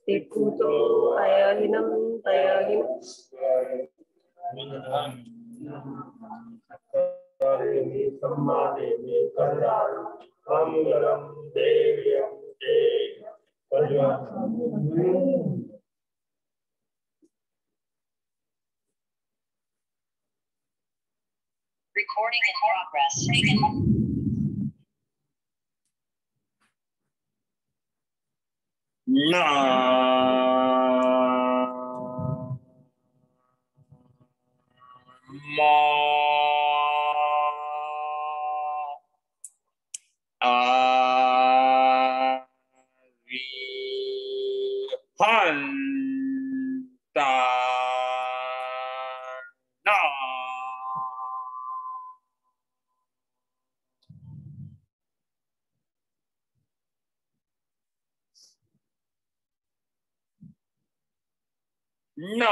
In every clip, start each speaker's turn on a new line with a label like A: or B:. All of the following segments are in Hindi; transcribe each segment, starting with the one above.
A: Tikuto ayahinam tayahinam
B: Recording in progress.
C: Na ma Arihantana. Na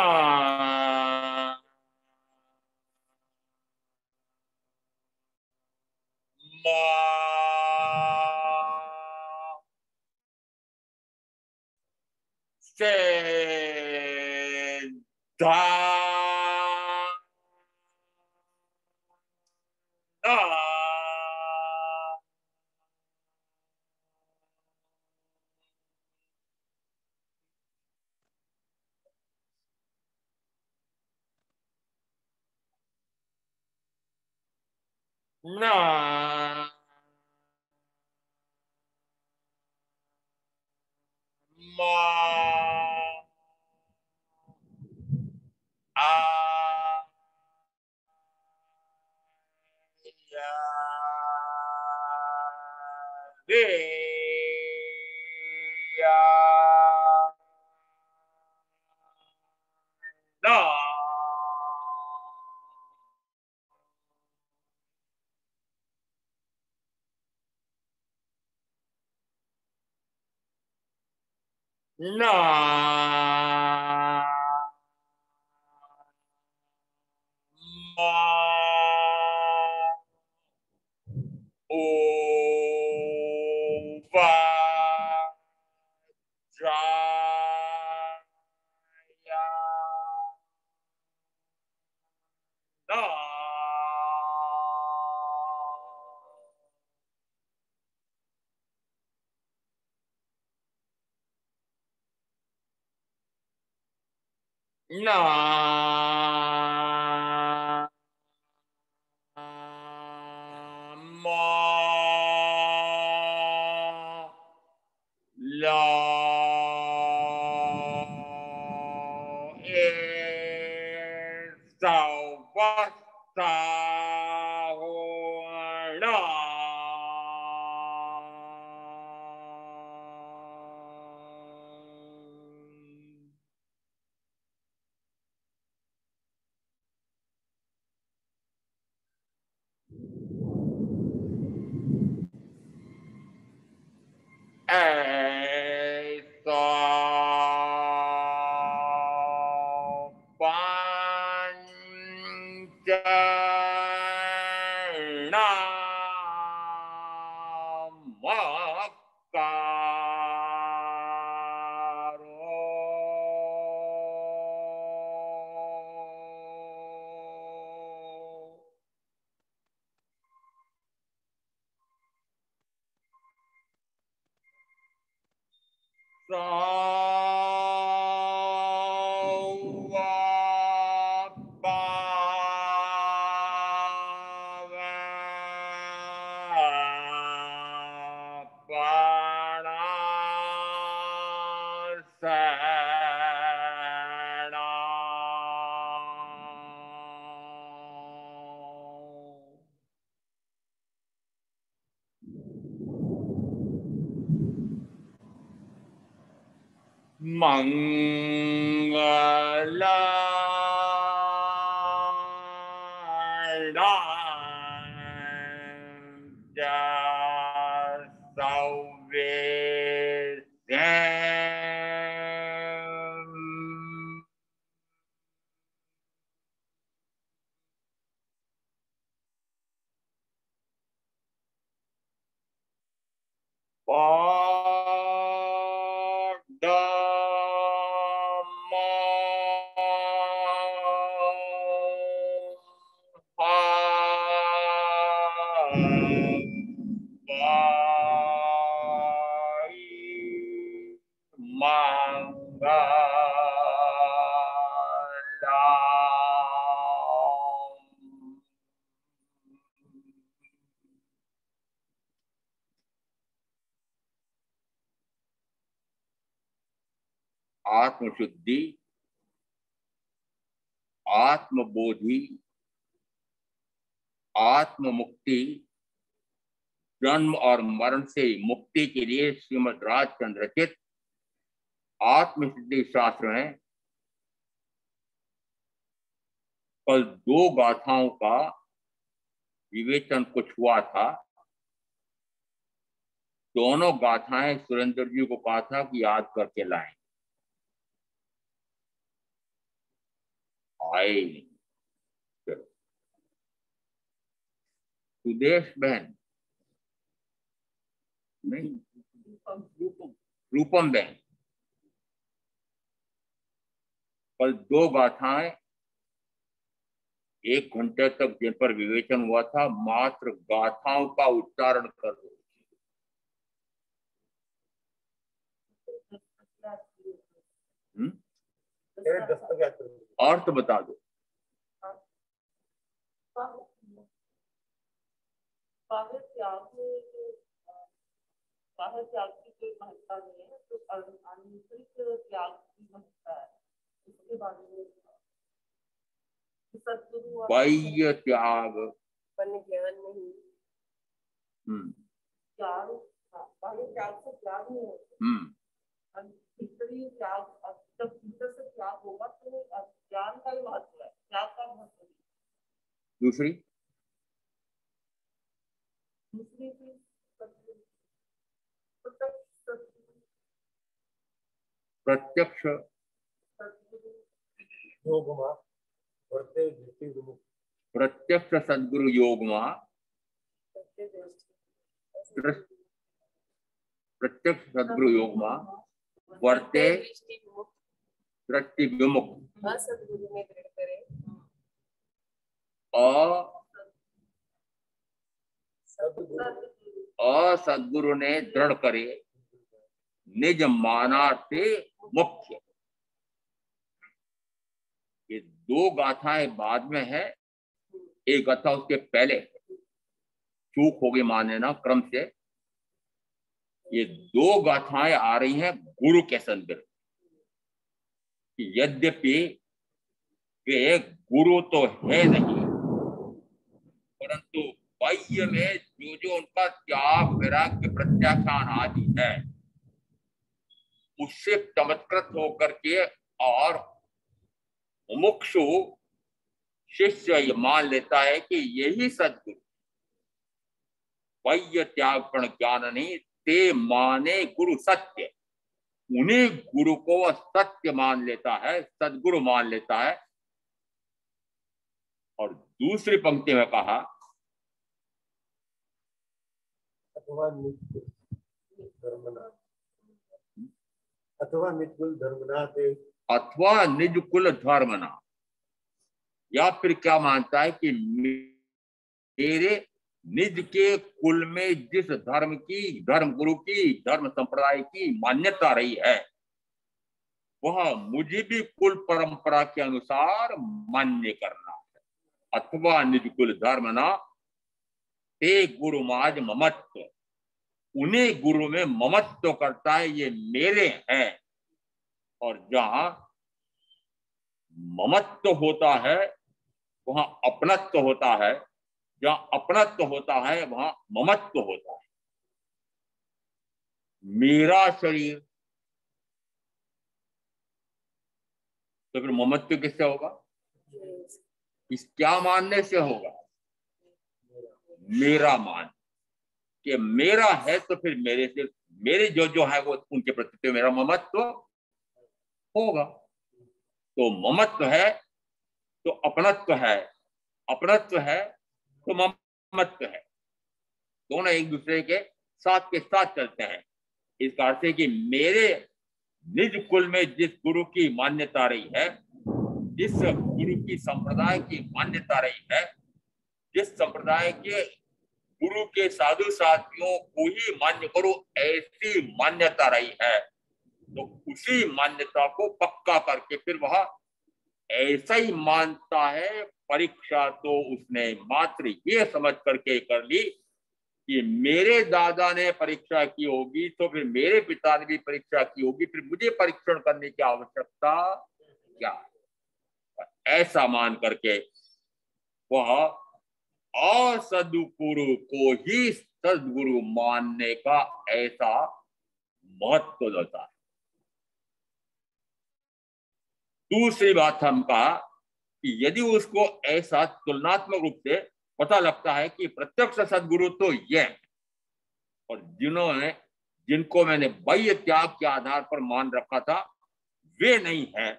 C: ma Na ma Na ma Na ma la sa va sa ho na आत्मशुद्धि, आत्मबोधि, आत्म मुक्ति, जन्म और मरण से मुक्ति के लिए श्रीमद् राजचंद्र रचित आत्मसिद्धि शास्त्र में कल 2 गाथाओं का विवेचन कुछ हुआ था। दोनों गाथाएं सुरेंद्र जी को कहा था कि याद करके लाएं, आए नहीं। सुदेश बहन नहीं, रूपम बहन, कल 2 गाथाएं 1 घंटे तक जिन पर विवेचन हुआ था, मात्र गाथाओं का उच्चारण कर दो। अर्थ बता दो।
A: त्याग की कोई महत्ता नहीं है, तो आंतरिक त्याग की महत्ता है। इसके बारे में सद्गुरु
C: बाह्य त्याग,
A: ज्ञान नहीं, त्याग बाह्य त्याग से त्याग नहीं होता, भीतरी त्याग, जब भीतर से त्याग होगा तो ज्ञान का ही महत्व है, त्याग का महत्व नहीं।
C: दूसरी प्रत्यक्ष प्रत्यक्ष सद्गुरु योगमा, प्रत्यक्ष सद्गुरु योगमा वर्ते दृष्टि विमुख,
A: सद्गुरु ने दृढ़ करे,
C: सद्गुरु ने दृढ़ करे, निज मानार्थे मुख्य। ये 2 गाथाएं बाद में है, एक गाथा उसके पहले, चूक हो गई माने ना क्रम से। ये 2 गाथाएं आ रही हैं गुरु के संदर्भ, यद्यपि वे गुरु तो है नहीं, परंतु बाह्य में जो उनका त्याग, वैराग्य, प्रत्याख्यान आदि है, उससे चमत्कृत होकर के और मुमुक्षु शिष्य ये मान लेता है कि यही सद्गुरु, बाह्य त्याग प्रण ज्ञान नहीं, ते माने गुरु सत्य, उन्हीं गुरु को वह सत्य मान लेता है, सद्गुरु मान लेता है। और दूसरी पंक्ति में कहा
D: अथवा निज कुल धर्मना से,
C: अथवा निज कुल धर्मना, या फिर क्या मानता है कि मेरे निज के कुल में जिस धर्म की, धर्म गुरु की, धर्म संप्रदाय की मान्यता रही है, वह मुझे भी कुल परंपरा के अनुसार मान्य करना है। अथवा निज कुल धर्मना ते गुरु माज ममत्व, उन्हें गुरु में ममत्व करता है, ये मेरे हैं। और जहां ममत्व होता है वहां अपनत्व होता है, जहां अपनत्व होता है वहां ममत्व होता है। मेरा शरीर, तो फिर ममत्व किससे होगा? इस क्या मानने से होगा? मेरा मान, कि मेरा है तो फिर मेरे से, मेरे जो है वो उनके प्रति तो मेरा ममत्व होगा। तो ममत्व है तो अपनत्व है, अपनत्व है तो ममत्व है, दोनों एक दूसरे के साथ के साथ चलते हैं। इस अर्थ से कि मेरे निज कुल में जिस गुरु की मान्यता रही है, जिस गुरु की संप्रदाय की मान्यता रही है, जिस संप्रदाय के गुरु के साधु साथियों को ही मान्य करो ऐसी मान्यता रही है, तो उसी मान्यता को पक्का करके फिर वह ऐसा ही मानता है। परीक्षा तो उसने मात्र ये समझ करके कर ली कि मेरे दादा ने परीक्षा की होगी तो फिर मेरे पिता ने भी परीक्षा की होगी, फिर मुझे परीक्षण करने की आवश्यकता क्या। ऐसा मान करके वह असद्गुरु को ही सद्गुरु मानने का ऐसा महत्व देता है। दूसरी बात हम कहा कि यदि उसको ऐसा तुलनात्मक रूप से पता लगता है कि प्रत्यक्ष सद्गुरु तो ये है, और जिनको मैंने बाह्य त्याग के आधार पर मान रखा था वे नहीं है,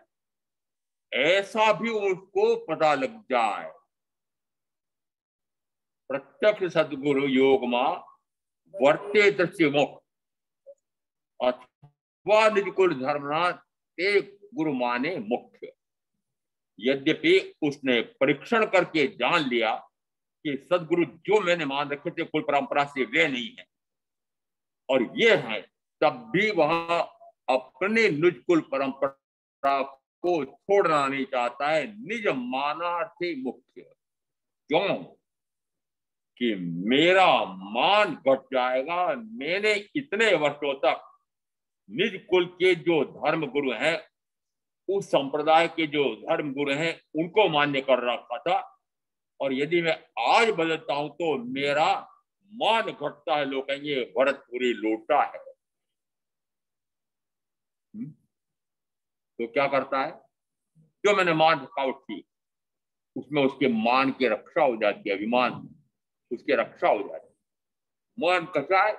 C: ऐसा भी उसको पता लग जाए, प्रत्यक्ष सद्गुरु योग मां वर्ते दृश्य मुख अथवा निजकुल धर्मनाथ ते गुरु माने मुख्य। यद्यपि उसने परीक्षण करके जान लिया कि सदगुरु जो मैंने मान रखे थे कुल परंपरा से वे नहीं है और ये है, तब भी वह अपने निज कुल परंपरा को छोड़ना नहीं चाहता है। निज मानार्थी मुख्य, क्यों कि मेरा मान घट जाएगा। मैंने इतने वर्षों तक निज कुल के जो धर्म गुरु हैं, उस संप्रदाय के जो धर्म गुरु हैं उनको मान्य कर रखा था, और यदि मैं आज बदलता हूं तो मेरा मान घटता है। लोग कहेंगे भरतपुरी लोटा है। तो क्या करता है, जो मैंने मान रखावट की उसमें उसके मान की रक्षा हो जाती है, अभिमान उसकी रक्षा हो जाती है। मान कसा है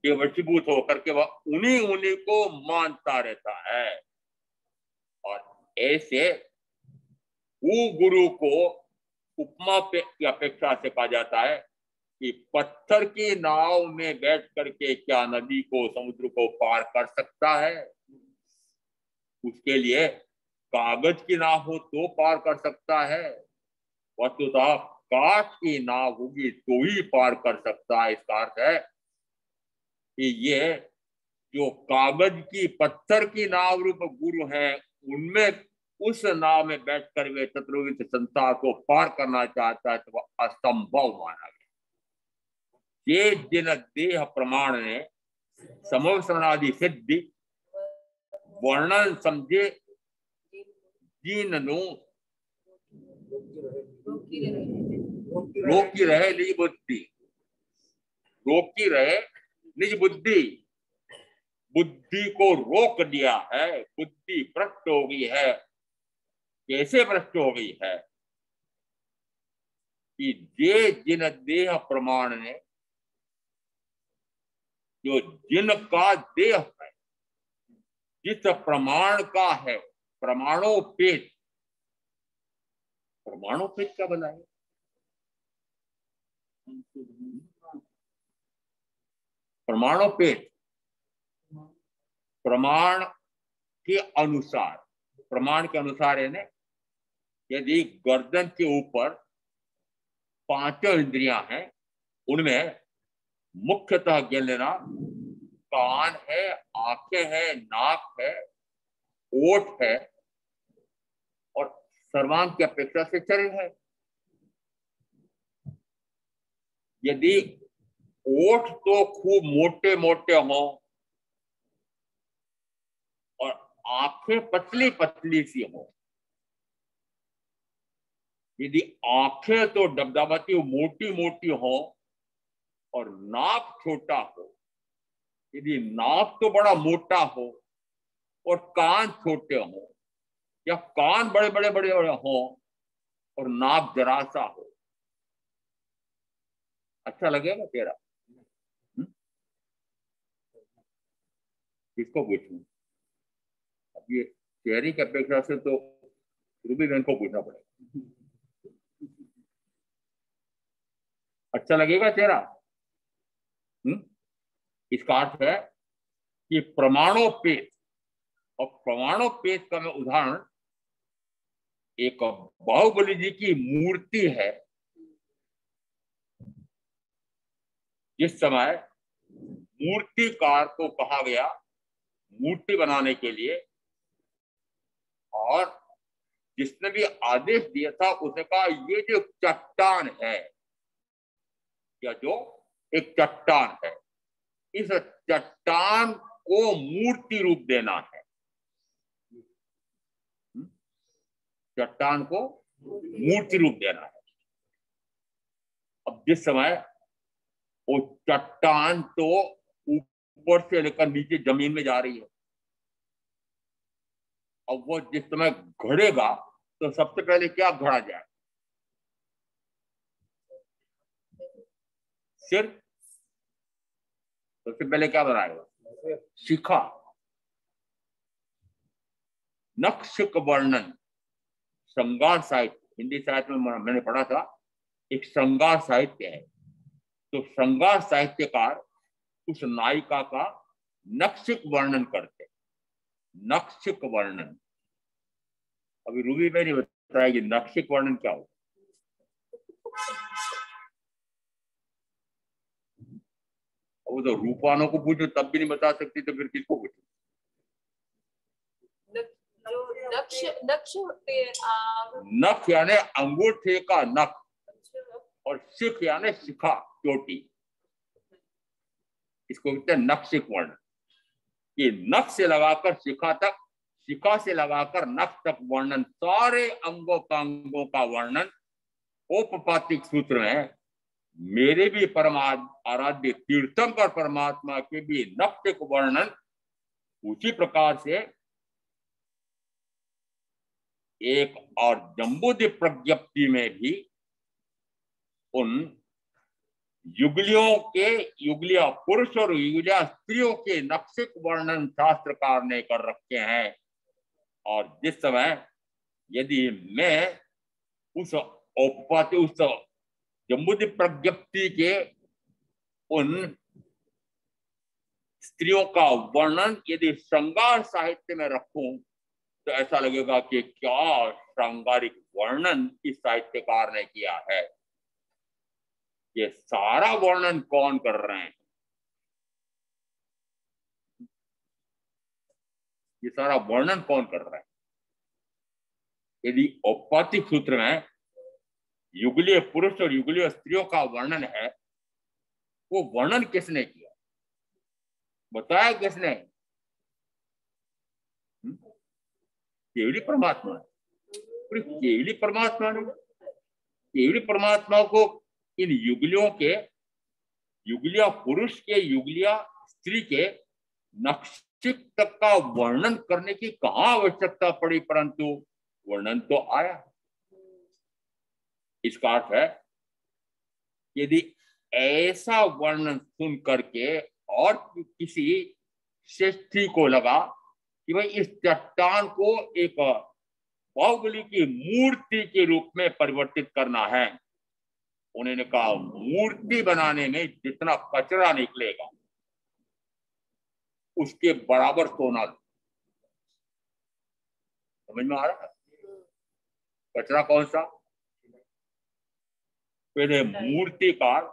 C: कि वशीभूत होकर के वह उन्हीं को मानता रहता है। और ऐसे वो गुरु को उपमा की अपेक्षा से कहा जाता है कि पत्थर की नाव में बैठ करके क्या नदी को समुद्र को पार कर सकता है। उसके लिए कागज की नाव हो तो पार कर सकता है, वस्तुतः काठ की नाव होगी तो ही पार कर सकता है। इसका अर्थ है कि ये जो कागज की पत्थर की नाव रूप गुरु है, उनमें उस नाव में बैठकर वे चतुर्विध संसार को पार करना चाहता है तो वह असंभव माना गया। ये जिन देह प्रमाण ने समवसरणादि सिद्धि वर्णन समझे जिननु रोकी रहे निज बुद्धि, रोकी रहे निज बुद्धि, बुद्धि को रोक दिया है। बुद्धि भ्रष्ट हो गई है। कैसे भ्रष्ट हो गई है कि जे जिन देह प्रमाण ने, जो जिनका देह है, जिस प्रमाण का है, प्रमाणोपेत। प्रमाणोपेत क्या बनाए, प्रमाणोपेत प्रमाण के अनुसार, प्रमाण के अनुसार यानी यदि गर्दन के ऊपर पांचों इंद्रियां हैं, उनमें मुख्यतः ज्ञान लेना कान है, आंखें हैं, नाक है, ओठ है और सर्वांग की अपेक्षा से शरीर है। यदि ओठ तो खूब मोटे मोटे हों और आंखें पतली पतली सी हो, यदि आंखें तो डबडबाती मोटी मोटी हो और नाक छोटा हो, यदि नाक तो बड़ा मोटा हो और कान छोटे हो, या कान बड़े बड़े बड़े बड़े हो और नाक जरा सा हो, अच्छा लगेगा तेरा? किसको पूछूं? अब ये चेहरे की अपेक्षा से तो रूबी बहन को पूछना पड़ेगा। अच्छा लगेगा चेहरा? इसका अर्थ है कि प्रमाणोपेत, और प्रमाणोपेत का मैं उदाहरण एक बाहुबली जी की मूर्ति है। जिस समय मूर्तिकार को कहा गया मूर्ति बनाने के लिए, और जिसने भी आदेश दिया था उसने कहा ये जो चट्टान है, या जो एक चट्टान है, इस चट्टान को मूर्ति रूप देना है। चट्टान को मूर्ति रूप देना है। अब जिस समय वो चट्टान तो ऊपर से लेकर नीचे जमीन में जा रही है, अब वो जिस समय घड़ेगा तो सबसे पहले क्या घड़ा जाए? सिर। सबसे पहले क्या बनाएगा? शिखा। नक्शिक वर्णन श्रृंगार साहित्य, हिंदी साहित्य में मैंने पढ़ा था, एक श्रृंगार साहित्य है। तो श्रृंगार साहित्यकार उस नायिका का नक्शिक वर्णन करते। नक्शिक वर्णन, अभी रूबी में नहीं बताया कि नक्शिक वर्णन क्या होता। वो तो रूपवानों को पूछो तब भी नहीं बता सकती, तो फिर किसको पूछो? नख यानी अंगूठे का नख, और शिख यानी शिखा, चोटी। इसको कहते हैं नक्शिक वर्ण। ये नख से लगाकर शिखा तक, शिखा से लगाकर नख तक वर्णन, सारे अंगों का वर्णन औपपातिक सूत्र में मेरे भी आराध्य तीर्थंकर परमात्मा के भी नक्शिक वर्णन उसी प्रकार से एक और जम्बूद्वीप प्रज्ञप्ति में भी उन युगलिया पुरुष और युगलिया स्त्रियों के नक्शिक वर्णन शास्त्रकार ने कर रखे हैं। और जिस समय यदि मैं उस जम्बूद्वीप प्रज्ञप्ति के उन स्त्रियों का वर्णन यदि श्रृंगार साहित्य में रखूं तो ऐसा लगेगा कि क्या श्रृंगारिक वर्णन इस साहित्यकार ने किया है। ये सारा वर्णन कौन कर रहे हैं? ये सारा वर्णन कौन कर रहा है? यदि औपपातिक सूत्र में युगलीय पुरुष और युगलीय स्त्रियों का वर्णन है, वो वर्णन किसने किया, बताया किसने? केवली परमात्मा। केवली परमात्मा ने, केवली परमात्मा को इन युगलियों के, युगलिया पुरुष के, युगलिया स्त्री के नक्शिक तक का वर्णन करने की कहां आवश्यकता पड़ी, परंतु वर्णन तो आया। इसका अर्थ है यदि ऐसा वर्णन सुन करके और किसी श्रेष्ठी को लगा कि भाई इस चट्टान को एक बाहुबली की मूर्ति के रूप में परिवर्तित करना है, उन्होंने कहा मूर्ति बनाने में जितना कचरा निकलेगा उसके बराबर सोना। समझ में आ रहा है? कचरा कौन सा? पहले मूर्तिकार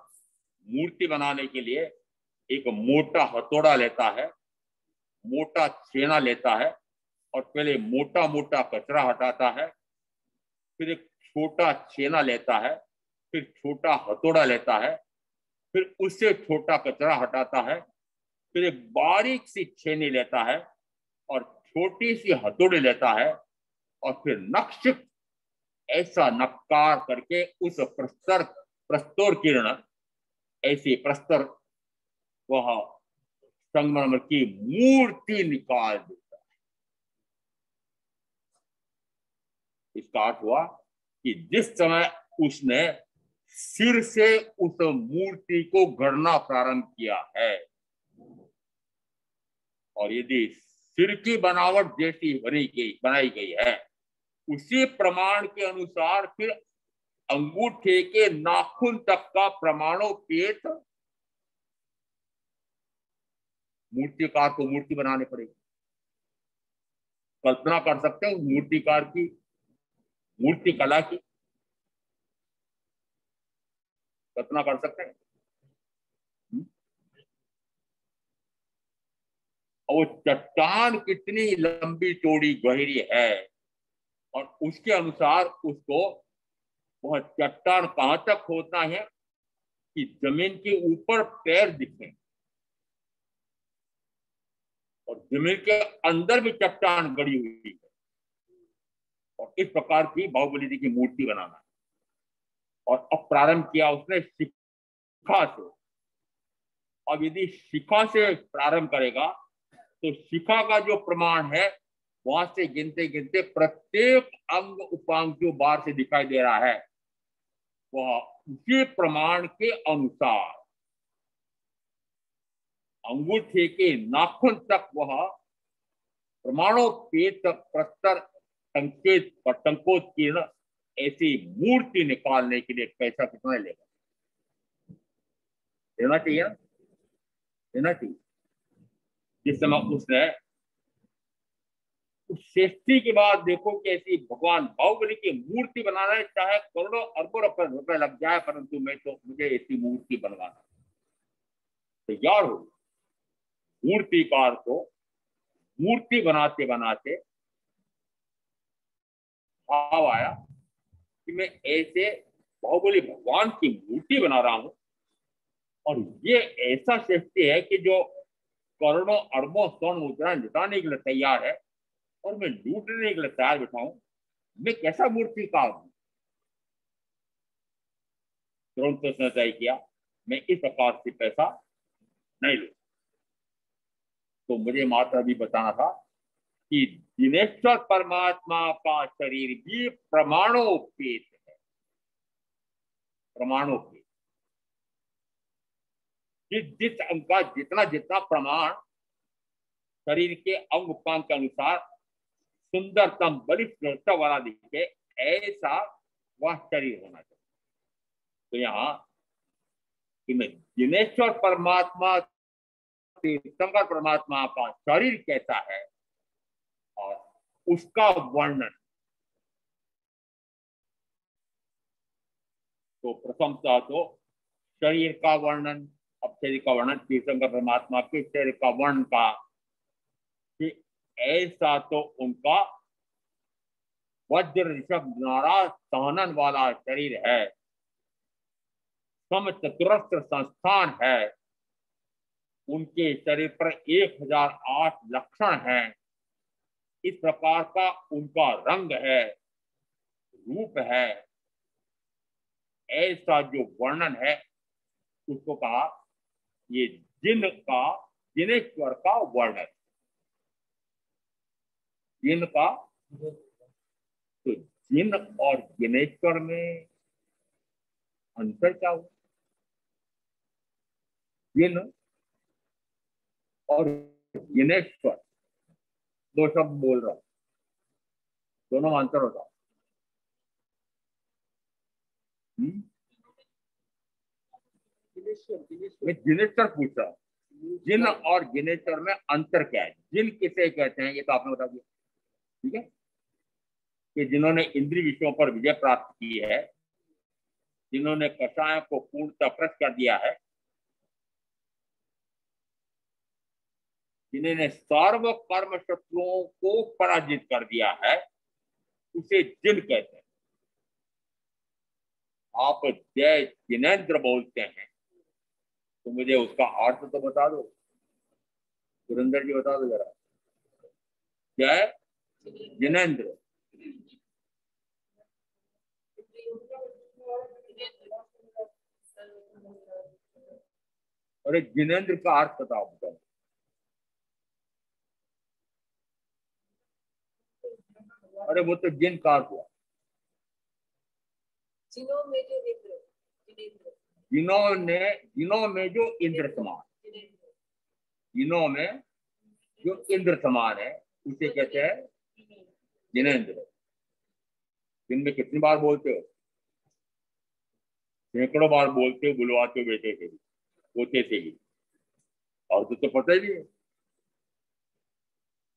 C: मूर्ति बनाने के लिए एक मोटा हथौड़ा लेता है, मोटा छेना लेता है, और पहले मोटा मोटा कचरा हटाता है, फिर एक छोटा छेना लेता है, फिर छोटा हथौड़ा लेता है, फिर उससे छोटा कचरा हटाता है, फिर एक बारीक सी छेनी लेता है और छोटी सी हथौड़ी लेता है, और फिर नक्शिक ऐसा नक्कार करके उस प्रस्तर किरण, ऐसी प्रस्तर वह संगमरमर की मूर्ति निकाल देता है। इसका अर्थ हुआ कि जिस समय उसने सिर से उस मूर्ति को गढ़ना प्रारंभ किया है, और यदि सिर की बनावट जैसी बनाई गई है, उसी प्रमाण के अनुसार फिर अंगूठे के नाखून तक का प्रमाणोपेत मूर्तिकार को मूर्ति बनानी पड़ेगी। कल्पना कर सकते हैं मूर्तिकार की, मूर्ति कला की कल्पना कर सकते हैं। और वो चट्टान कितनी लंबी चौड़ी गहरी है और उसके अनुसार उसको वह चट्टान कहां तक खोदना है कि जमीन के ऊपर पैर दिखे और जमीन के अंदर भी चट्टान गड़ी हुई है। और इस प्रकार की बाहुबली जी की मूर्ति बनाना है। और अब प्रारंभ किया उसने शिखा से। अब यदि शिखा से प्रारंभ करेगा तो शिखा का जो प्रमाण है वहां से गिनते गिनते प्रत्येक अंग उपांग जो बाहर से दिखाई दे रहा है वह उसी प्रमाण के अनुसार अंगूठे के नाखून तक वह प्रमाणोपेत प्रस्तर संकेत और संकोचकीर्ण ऐसी मूर्ति निकालने के लिए पैसा कितना लेगा? देना चाहिए ना, देना चाहिए। जिस समय उसने उस सृष्टि के बाद देखो कैसी भगवान बाहुबली की मूर्ति बनाना है, चाहे करोड़ों अरबों रुपए लग जाए, परंतु मैं तो मुझे ऐसी मूर्ति बनवाना तैयार हो। मूर्तिकार को मूर्ति बनाते बनाते भाव आया कि मैं ऐसे बाहुबली भगवान की मूर्ति बना रहा हूं और ये ऐसा सृष्टि है कि जो करोड़ों अरबों स्वर्ण मुद्रा लुटाने के लिए तैयार है और मैं लूटने के लिए तैयार बैठा हूं। मैं कैसा मूर्तिकार हूं? तुरंत उसने तय किया मैं इस प्रकार से पैसा नहीं लूं। तो मुझे मात्र अभी बताना था कि जिनेश्वर परमात्मा का शरीर भी प्रमाणोपेत है। प्रमाणोपेत जिस अंग का जितना जितना प्रमाण शरीर के अंग उपांग के अनुसार सुंदरतम बलिष्ठ वाला दिखे ऐसा वह शरीर होना चाहिए। तो यहाँ कि मैं जिनेश्वर परमात्मा तीर्थंकर परमात्मा का शरीर कैसा है और उसका वर्णन। तो प्रथमतः तो शरीर का वर्णन, अब शरीर का वर्णन तीर्थंकर परमात्मा के शरीर का वर्णन का कि ऐसा तो उनका वज्र ऋषभ द्वारा सहनन वाला शरीर है, सम चतुरस्र संस्थान है, उनके शरीर पर 1008 लक्षण हैं, इस प्रकार का उनका रंग है, रूप है। ऐसा जो वर्णन है उसको कहा ये जिन का, जिनेश्वर का वर्णन। जिन का, तो जिन और जिनेश्वर में अंतर क्या हो? जिन और जिनेश्वर दो शब्द बोल रहा हूं, दोनों में अंतर होता। मैं जिनेश्वर पूछ रहा हूँ, जिन और जिनेश्वर में अंतर क्या है? जिन किसे कहते हैं ये तो आपने बता दिया, ठीक है, कि जिन्होंने इंद्रिय विषयों पर विजय प्राप्त की है, जिन्होंने कषायों को पूर्णतः प्रश्न कर दिया है, जिन्होंने सर्व कर्म शत्रुओं को पराजित कर दिया है, उसे जिन कहते हैं। आप जय जिनेन्द्र बोलते हैं तो मुझे उसका अर्थ तो बता दो, सुरेंद्र जी बता दो जरा। जय जिनेन्द्र, अरे जिनेन्द्र का अर्थ बताओ। अरे वो तो जिन का अर्थ हुआ,
A: जिनों में जो इंद्र,
C: जिनों में जो इंद्र समान, जिनों में जो इंद्र समान है उसे कहते हैं जिनेन्द्र। दिन में कितनी बार बोलते हो? सैकड़ों बार बोलते हो, बुलवाते हो बेटे से भी, पोते से भी, और तो पता ही नहीं है।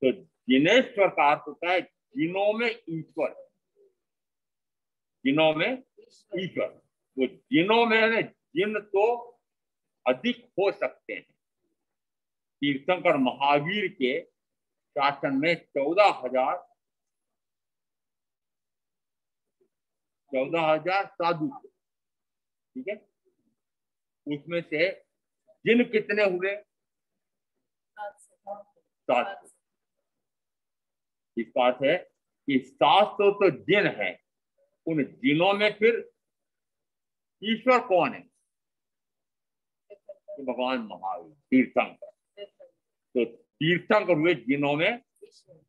C: तो जिनेश्वर का अर्थ होता है जिनों में ईश्वर, जिनों में ईश्वर। तो जिनों में जिन तो अधिक हो सकते हैं। तीर्थंकर महावीर के शासन में 14,000 साधु थे, ठीक है। उसमें से जिन कितने हुए? 700। इसका अर्थ है कि 700 तो जिन है, उन जिनों में फिर ईश्वर कौन है? भगवान महावीर, तीर्थंकर। तो तीर्थंकर हुए जिनों में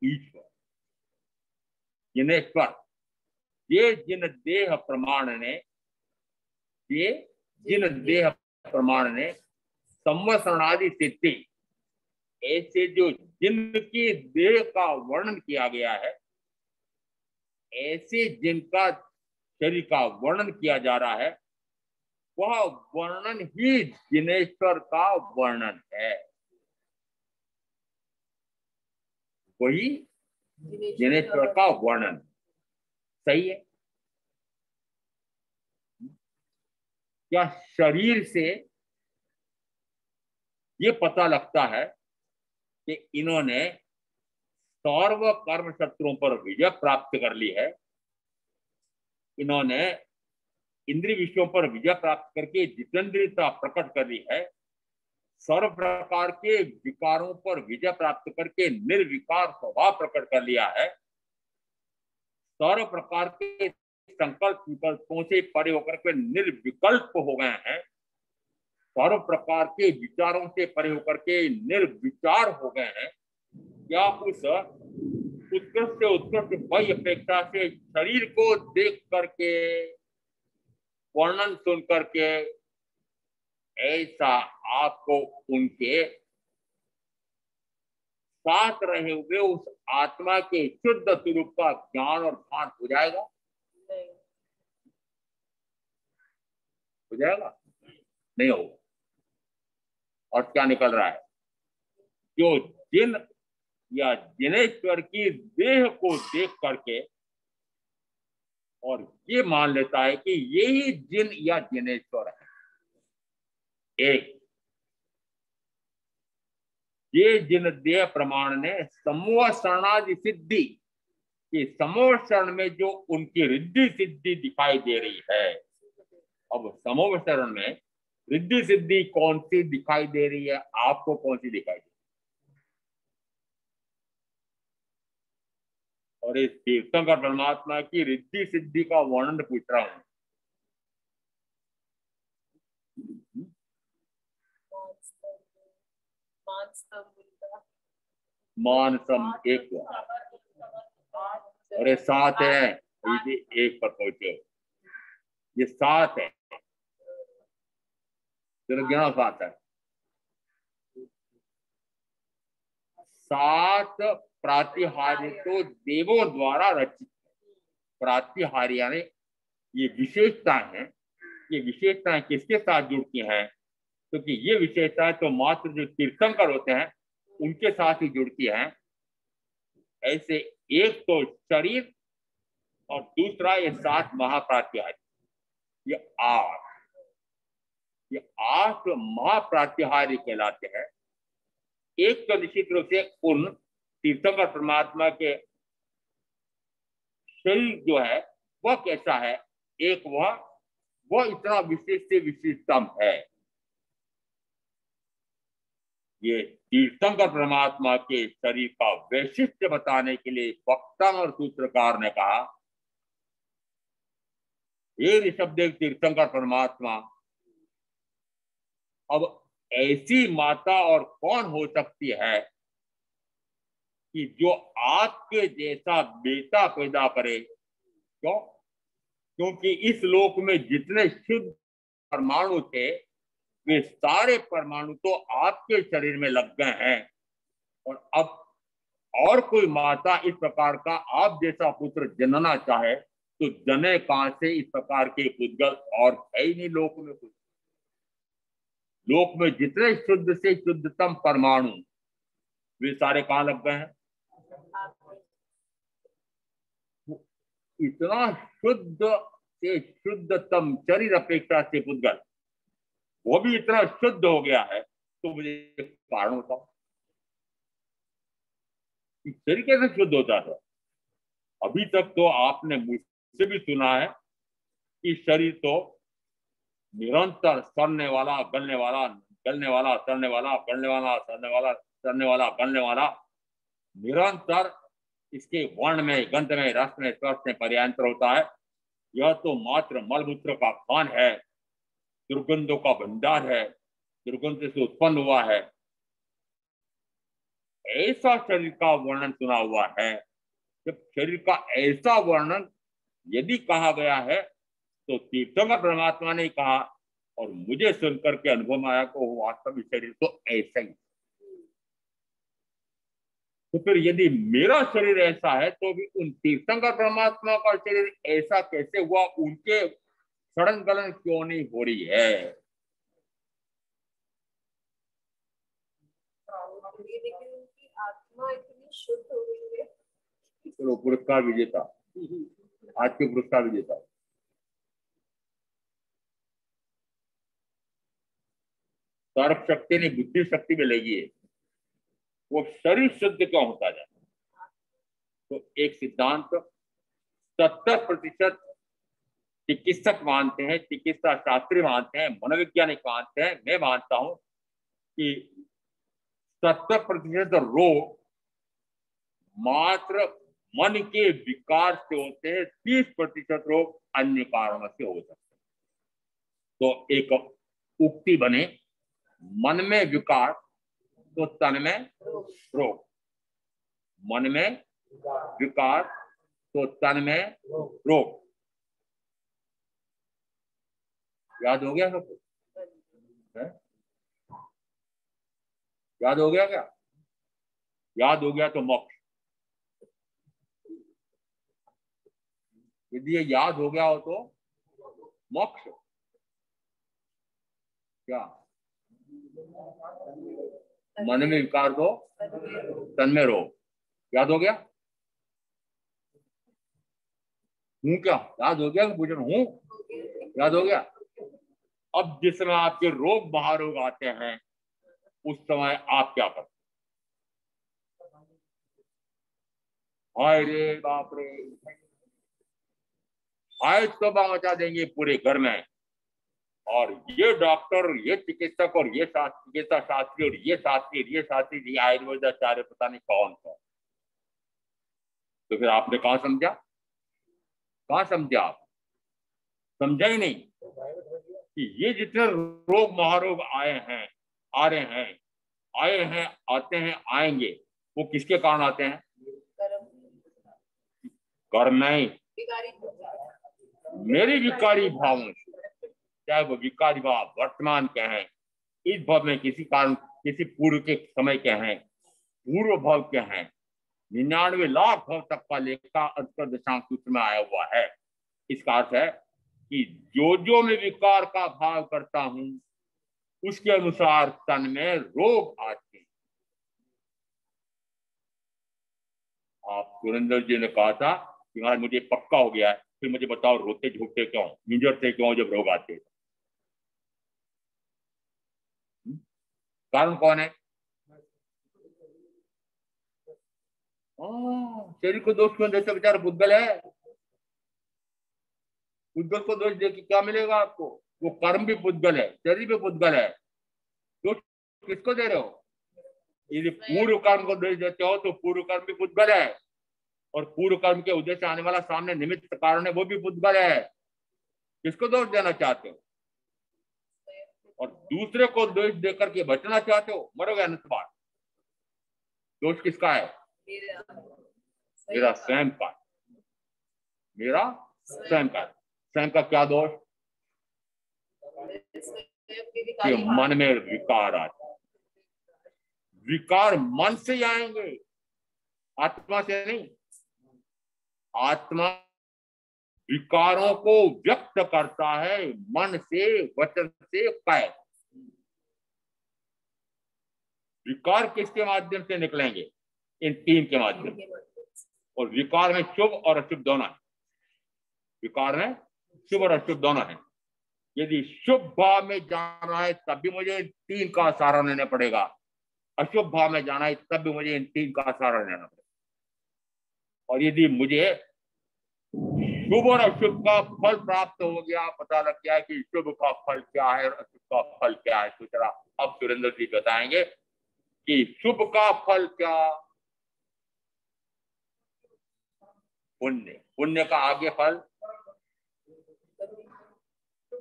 C: ईश्वर, जिनेश्वर। ये जिन देह प्रमाण ने, ये जिन देह प्रमाण ने संवत्सरणादि सिद्धि, ऐसे जो जिनकी देह का वर्णन किया गया है, ऐसे जिनका शरीर का वर्णन किया जा रहा है, वह वर्णन ही जिनेश्वर का वर्णन है। वही जिनेश्वर का वर्णन सही है। क्या शरीर से ये पता लगता है कि इन्होंने सर्व कर्म शत्रुओं पर विजय प्राप्त कर ली है, इन्होंने इंद्रिय विषयों पर विजय प्राप्त करके जितेंद्रियता प्रकट कर ली है, सर्व प्रकार के विकारों पर विजय प्राप्त करके निर्विकार स्वभाव प्रकट कर लिया है, सर्व प्रकार के संकल्प विकल्पों से परे होकर के निर्विकल्प हो गए हैं, सर्व प्रकार के विचारों से परे होकर के निर्विचार हो गए हैं। क्या उस उत्कृष्ट से उत्कृष्ट वही अपेक्षा से शरीर को देख करके, वर्णन सुन करके ऐसा आपको उनके साथ रहे हुए उस आत्मा के शुद्ध स्वरूप का ज्ञान और भान हो जाएगा? हो जाएगा? नहीं होगा। और क्या निकल रहा है? जो जिन या जिनेश्वर की देह को देख करके और ये मान लेता है कि यही जिन या जिनेश्वर है। एक ये जिन देह प्रमाण ने समूह शरणादि सिद्धि, कि समूह शरण में जो उनकी रिद्धि सिद्धि दिखाई दे रही है, अब समूह शरण में रिद्धि सिद्धि कौन सी दिखाई दे रही है? आपको कौन सी दिखाई दे रही है? और इस तीर्थंकर परमात्मा की रिद्धि सिद्धि का वर्णन पूछ रहा हूं। मानसम एक, और ये 7 है, ये 1 पर पहुंचे, ये 7 है, चलो गिनो 7 है। 7 प्रातिहार्य तो देवों द्वारा रचित। प्रातिहार्य यानी ये विशेषताएं हैं, ये विशेषताएं किसके साथ जुड़ती हैं? क्योंकि ये विशेषताएं तो मात्र जो तीर्थंकर होते हैं उनके साथ ही जुड़ती हैं। ऐसे एक तो शरीर और दूसरा ये 7 महाप्रातिहार्य, ये 8 महाप्रातिहार्य कहलाते हैं। एक तो निश्चित रूप से उन तीर्थंकर परमात्मा के शरीर जो है वह कैसा है, एक वह इतना विशेष से विशिष्टतम है। ये तीर्थंकर परमात्मा के शरीर का वैशिष्ट्य बताने के लिए वक्ता और सूत्रकार ने कहा, हे ऋषभदेव तीर्थंकर परमात्मा, अब ऐसी माता और कौन हो सकती है कि जो आपके जैसा बेटा पैदा करे? क्यों? क्योंकि इस लोक में जितने शुद्ध परमाणु थे वे सारे परमाणु तो आपके शरीर में लग गए हैं, और अब और कोई माता इस प्रकार का आप जैसा पुत्र जनना चाहे तो जने कहां से? इस प्रकार के पुद्गल और है ही नहीं लोक में कुछ। लोक में जितने शुद्ध से शुद्धतम परमाणु वे सारे कहां लग गए हैं? इतना शुद्ध से शुद्धतम शरीर अपेक्षा से पुद्गल वो भी इतना शुद्ध हो गया है, तो मुझे कारण बताओ शरीर कैसे शुद्ध होता था? अभी तक तो आपने मुझसे भी सुना है कि शरीर तो निरंतर सड़ने वाला, गलने वाला, गलने वाला, सड़ने वाला, गलने वाला, सड़ने वाला, सड़ने वाला, गलने वाला, निरंतर इसके वर्ण में, गंध में, रस में, स्पर्श में पर्यांतर होता है। यह तो मात्र मलमूत्र का खान है, दुर्गंधों का भंडार है, दुर्गंध से उत्पन्न हुआ है। ऐसा शरीर का वर्णन सुना हुआ है। जब शरीर का ऐसा वर्णन यदि कहा गया है तो तीर्थंकर परमात्मा ने कहा, और मुझे सुनकर के अनुभव में आया को वास्तविक शरीर तो ऐसा ही। तो फिर यदि मेरा शरीर ऐसा है तो भी उन तीर्थंकर परमात्मा का शरीर ऐसा कैसे हुआ? उनके सड़न गलन क्यों नहीं हो रही है?
A: आत्मा इतनी शुद्ध हो गई है।
C: चलो पुरस्कार विजेता, आज के पुरस्कार विजेता तर्क शक्ति नहीं, बुद्धि शक्ति में लगी है। वो शरीर शुद्ध क्यों होता जाए? तो एक सिद्धांत 70% चिकित्सक मानते हैं, चिकित्सा शास्त्री मानते हैं, मनोवैज्ञानिक मानते हैं, मैं मानता हूं कि 70% रोग मात्र मन के विकार से होते हैं, 30% रोग अन्य कारणों से हो सकते हैं। तो एक उक्ति बने, मन में विकार तो तन में रोग, मन में विकार तो तन में रोग। याद हो गया सबको? याद हो गया क्या? याद हो गया तो मोक्ष। यदि ये याद हो गया हो तो मोक्ष। क्या? मन में विकार दो, तन में रोग। याद हो गया? हूं क्या? याद हो गया? पूछ रहा हूं, याद हो गया? अब जिस समय आपके रोग महारोग आते हैं उस समय आप क्या करते? हाय रे बाप रे, हाय तबाह मचा देंगे पूरे घर में। और ये डॉक्टर, ये चिकित्सक, और ये चिकित्सा शास्त्री, और ये शास्त्री, ये शास्त्री, ये आयुर्वेदाचार्य, पता नहीं कौन सा। तो फिर आपने कहाँ समझा? कहाँ समझा आप? समझा ही नहीं कि ये जितने रोग महारोग आए हैं, आ रहे हैं, आए हैं, आते हैं, आएंगे, वो किसके कारण आते हैं? कर्म नहीं, मेरी विकारी भावों से। चाहे वो विकारी भाव वर्तमान के हैं, इस भाव में किसी कारण, किसी पूर्व के समय के हैं, पूर्व भाव के हैं, 99 लाख भाव तक का लेखा अंतर दशांश सूत्र में आया हुआ है। इसका अर्थ है कि जो जो मैं विकार का भाव करता हूं उसके अनुसार तन में रोग आते हैं। आप सुरेंद्र जी ने कहा था कि महाराज मुझे पक्का हो गया है, फिर मुझे बताओ रोते झूठते क्यों, हिंजरते क्यों जब रोग आते हैं? कारण कौन है? शरीर को दोष क्यों देते? बेचारा बुद्धल है, बुद्धल को दोष दे के क्या मिलेगा आपको? वो कर्म भी बुद्धल है, शरीर भी बुद्धल है। दोष किसको दे रहे हो? यदि पूर्व कर्म को दोष देते हो तो पूर्व कर्म भी बुद्धल है, और पूर्व कर्म के उद्देश्य से आने वाला सामने निमित्त कारण है, वो भी बुद्धल है। किसको दोष देना चाहते हो? और दूसरे को दोष देकर के बचना चाहते हो, मरोगे अनंत बार। दोष किसका है? मेरा स्वयं का, मेरा स्वयं का। स्वयं का क्या दोष? कि मन में विकार आते। विकार मन से आएंगे, आत्मा से नहीं। आत्मा विकारों को व्यक्त करता है मन से, वचन से, काया। विकार किसके माध्यम से निकलेंगे? इन तीन के माध्यम। और विकार में शुभ और अशुभ दोनों है। विकार में शुभ और अशुभ दोनों है। यदि शुभ भाव में जाना है तब भी मुझे इन 3 का सहारा लेना पड़ेगा, अशुभ भाव में जाना है तब भी मुझे इन 3 का सहारा लेना पड़ेगा। और यदि मुझे शुभ और अशुभ का फल प्राप्त हो गया, पता लग गया कि शुभ का फल क्या है और अशुभ का फल क्या है, तो जरा अब सुरेंद्र जी बताएंगे कि शुभ का फल क्या? पुण्य। पुण्य का आगे फल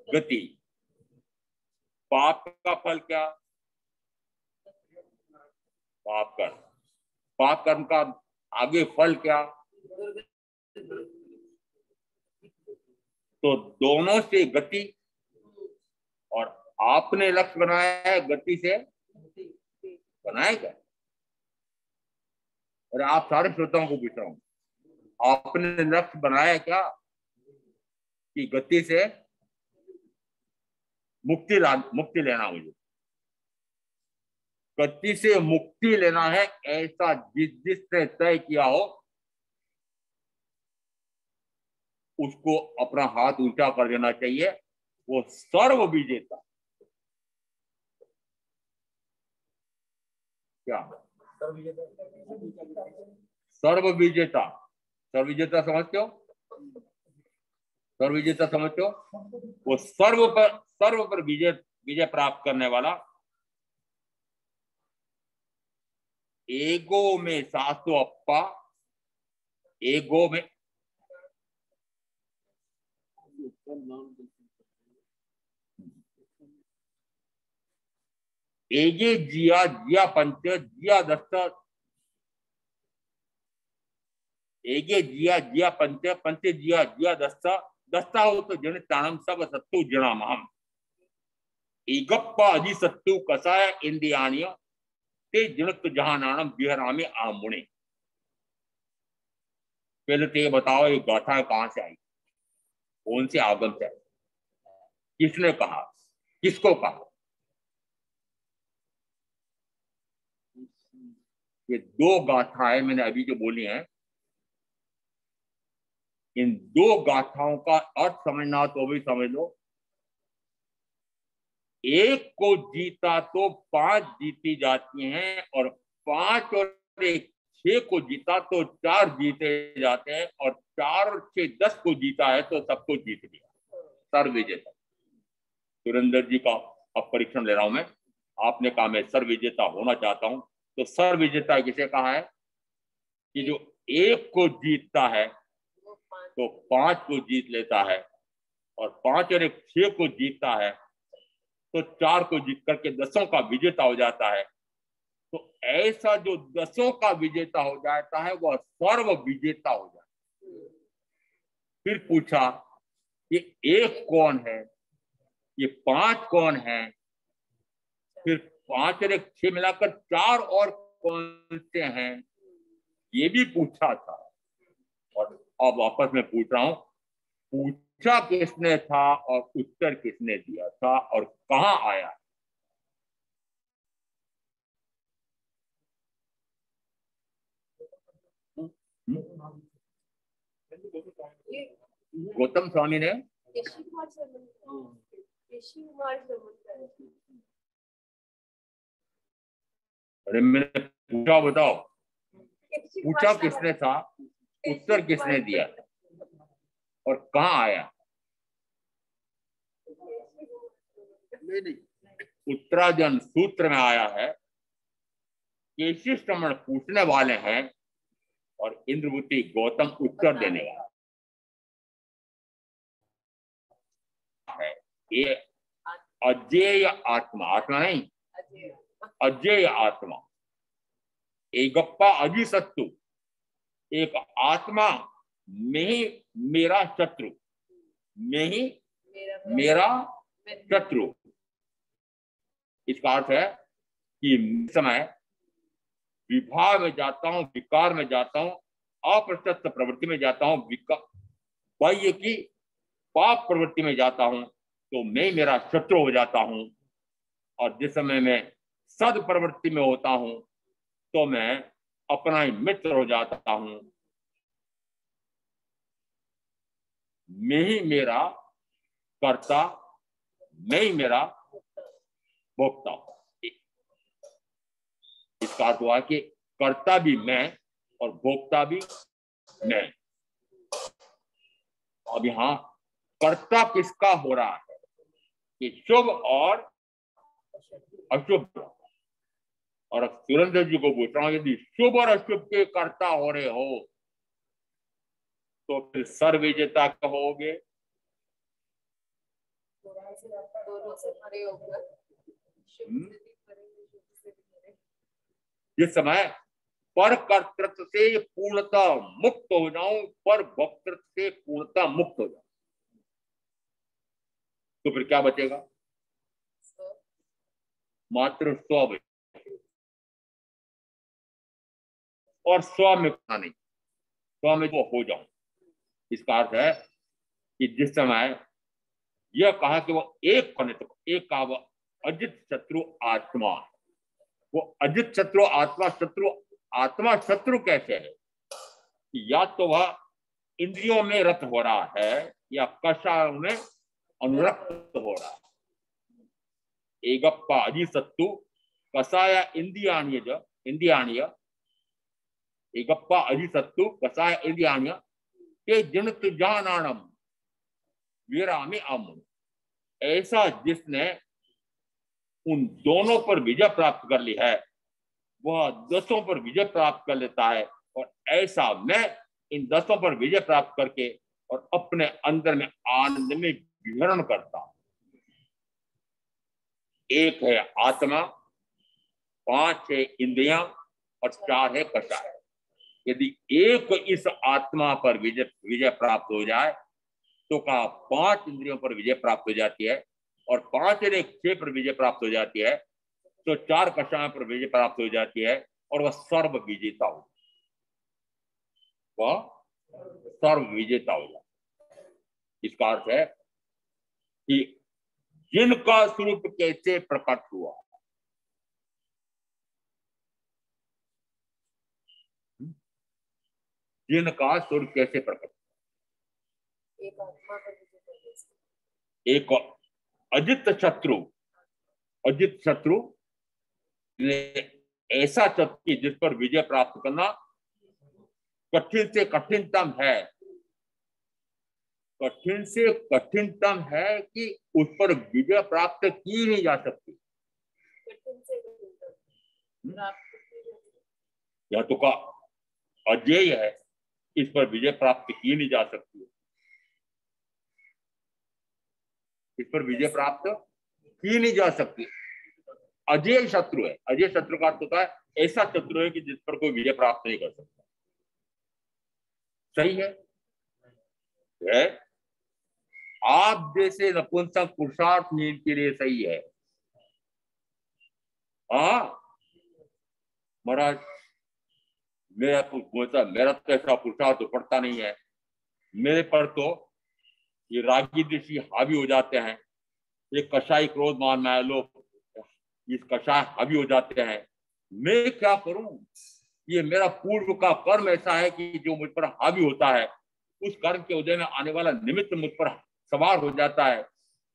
C: गति। पाप का फल क्या? पाप कर्म। पाप कर्म का आगे फल क्या? तो दोनों से गति, और आपने लक्ष्य बनाया है गति से बनाया क्या? और आप सारे श्रोताओं को पूछ रहा हूं, आपने लक्ष्य बनाया क्या कि गति से मुक्ति लेना? मुझे गति से मुक्ति लेना है, ऐसा जिसने तय किया हो उसको अपना हाथ ऊंचा कर देना चाहिए। वो सर्व विजेता। क्या सर्व विजेता? सर्व विजेता समझते हो? सर्व विजेता समझते हो? वो सर्व पर विजय प्राप्त करने वाला। एगो में सासो अप्पा, एगो में एगे जिया जिया पंच जिया दस्त, एगे जिया जिया पंच पंच जिया जिया दस्ता, दस्ता हो तो जन ताणम सब सत्तु जनाम हम एगप्पा अजी सत्तु कसाय इंदियानिया ते जनक जहानानम बिहरामे आमुणे। पहले तो ये बताओ ये गाथा कहां से आई, कौन से आगम से आई, किसने कहा, किसको कहा? ये 2 गाथाएं मैंने अभी जो बोली हैं, इन 2 गाथाओं का अर्थ समझना तो भी समझ लो। एक को जीता तो 5 जीती जाती हैं, और 5 और 1 6 को जीता तो 4 जीते जाते हैं, और 4 और 6 10 को जीता है तो सबको जीत लिया, सर्व विजेता। सुरेंद्र जी का अब परीक्षण ले रहा हूं मैं। आपने कहा मैं सर्व विजेता होना चाहता हूं, तो सर्व विजेता किसे कहा है? कि जो 1 को जीतता है तो 5 को जीत लेता है, और 5 और 1 6 को जीतता है तो 4 को जीत करके 10 का विजेता हो जाता है। तो ऐसा जो 10 का विजेता हो जाता है वह सर्व विजेता हो जाता है। फिर पूछा ये 1 कौन है, ये 5 कौन है, फिर 5 और 1 6 मिलाकर 4 और कौन से हैं, ये भी पूछा था। और अब वापस मैं पूछ रहा हूं, पूछा किसने था और उत्तर किसने दिया था और कहां आया? गौतम स्वामी ने। अरे मैंने पूछा, बताओ पूछा किसने था, उत्तर किसने दिया और कहां आया? उत्तराजन सूत्र में आया है, केशी श्रमण पूछने वाले हैं और इंद्रभूति गौतम उत्तर देने वाला है। ये अजेय आत्मा, आत्मा नहीं, अजेय आत्मा, एगप्पा अजी सत्तु, एक आत्मा में ही मेरा शत्रु, में ही मेरा शत्रु। इसका अर्थ है कि समय विभाव में जाता हूं, विकार में जाता हूं, अप्रत्यक्ष प्रवृत्ति में जाता हूं, बाह्य की पाप प्रवृत्ति में जाता हूं, तो मैं मेरा शत्रु हो जाता हूं। और जिस समय मैं सद प्रवृत्ति में होता हूं तो मैं अपना ही मित्र हो जाता हूं। मैं ही मेरा कर्ता, मैं ही मेरा भोक्ता हूं। इसका अर्थ हुआ कि कर्ता भी मैं और भोक्ता भी मैं। अब यहां कर्ता किसका हो रहा है कि शुभ और अशुभ। और सुरेंद्र जी को पूछ रहा हूं, यदि शुभ और अशुभ के कर्ता हो रहे हो तो फिर सर्वविजेता कहोगे। जिस समय पर कर्तृत्व से पूर्णतः मुक्त हो जाऊं, पर भोक्तृत्व से पूर्णतः मुक्त हो जाऊं, तो फिर क्या बचेगा? मात्र स्व। और स्व में नहीं, स्व में वो हो जाऊं। इसका अर्थ है कि जिस समय यह कहा कि वो एक एक का वो अजित शत्रु आत्मा, वो अजित शत्रु आत्मा, आत्मा शत्रु कैसे है कि या तो वह इंद्रियों में रत हो रहा है या कषायों में अनुरक्त हो रहा है। एकप्पा अजित शत्रु कषाय इंद्रियाणीय एकप्पा अजित शत्रु कषाय इंद्रियाणीय के जनित जानानम वीरामी अमुन। ऐसा जिसने उन दोनों पर विजय प्राप्त कर ली है वह दसों पर विजय प्राप्त कर लेता है। और ऐसा मैं इन दसों पर विजय प्राप्त करके और अपने अंदर में आनंद में विहरण करता हूं। एक है आत्मा, 5 है इंद्रियां और 4 है कषाय। यदि एक इस आत्मा पर विजय प्राप्त हो जाए तो कहा 5 इंद्रियों पर विजय प्राप्त हो जाती है, और 5 ने 6 पर विजय प्राप्त हो जाती है, तो 4 कषायों पर विजय प्राप्त हो जाती है और वह सर्व विजेता हो, वह सर्व विजेता हो जाता। इसका अर्थ है कि जिनका स्वरूप कैसे प्रकट हुआ, जिनका स्वरूप कैसे प्रकट, एक अजित शत्रु ऐसा शत्रु जिस पर विजय प्राप्त करना कठिन से कठिनतम है, कठिन से कठिनतम है कि उस पर विजय प्राप्त की नहीं जा सकती। यह तो का अजेय है, इस पर विजय प्राप्त की नहीं जा सकती, इस पर विजय प्राप्त की नहीं जा सकती। अजेय शत्रु है। अजेय शत्रु का अर्थ होता है ऐसा शत्रु है कि जिस पर कोई विजय प्राप्त नहीं कर सकता। सही है? आप जैसे नपुंसक पुरुषार्थहीन के लिए सही है। हाँ महाराज, मेरा तो ऐसा पुरुषार्थ तो पड़ता नहीं है, मेरे पर तो ये रागी दृष्टि हावी हो जाते हैं, ये कषाय क्रोध मान माया लोग इस कषाय हावी हो जाते हैं। मैं क्या करूं? ये मेरा पूर्व का कर्म ऐसा है कि जो मुझ पर हावी होता है, उस कर्म के उदय में आने वाला निमित्त मुझ पर सवार हो जाता है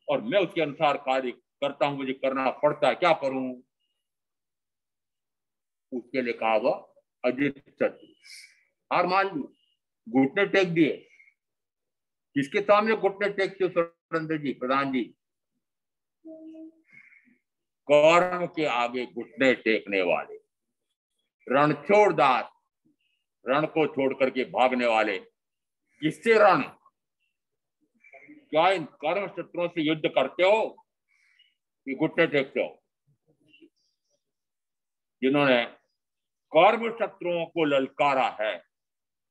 C: और मैं उसके अनुसार कार्य करता हूं, मुझे करना पड़ता है, क्या करूं? उसके लिए कहा हुआ अजित शत्रु। हार मान ली, घुटने टेक दिए। किसके सामने घुटने टेकते हो सुरेंद्र जी, प्रधान जी? कर्म के आगे घुटने टेकने वाले, रणछोड़ दास, रण को छोड़ करके भागने वाले। किससे रण? क्या इन कर्म शत्रुओं से युद्ध करते हो कि घुटने टेकते हो? जिन्होंने कर्म शत्रुओं को ललकारा है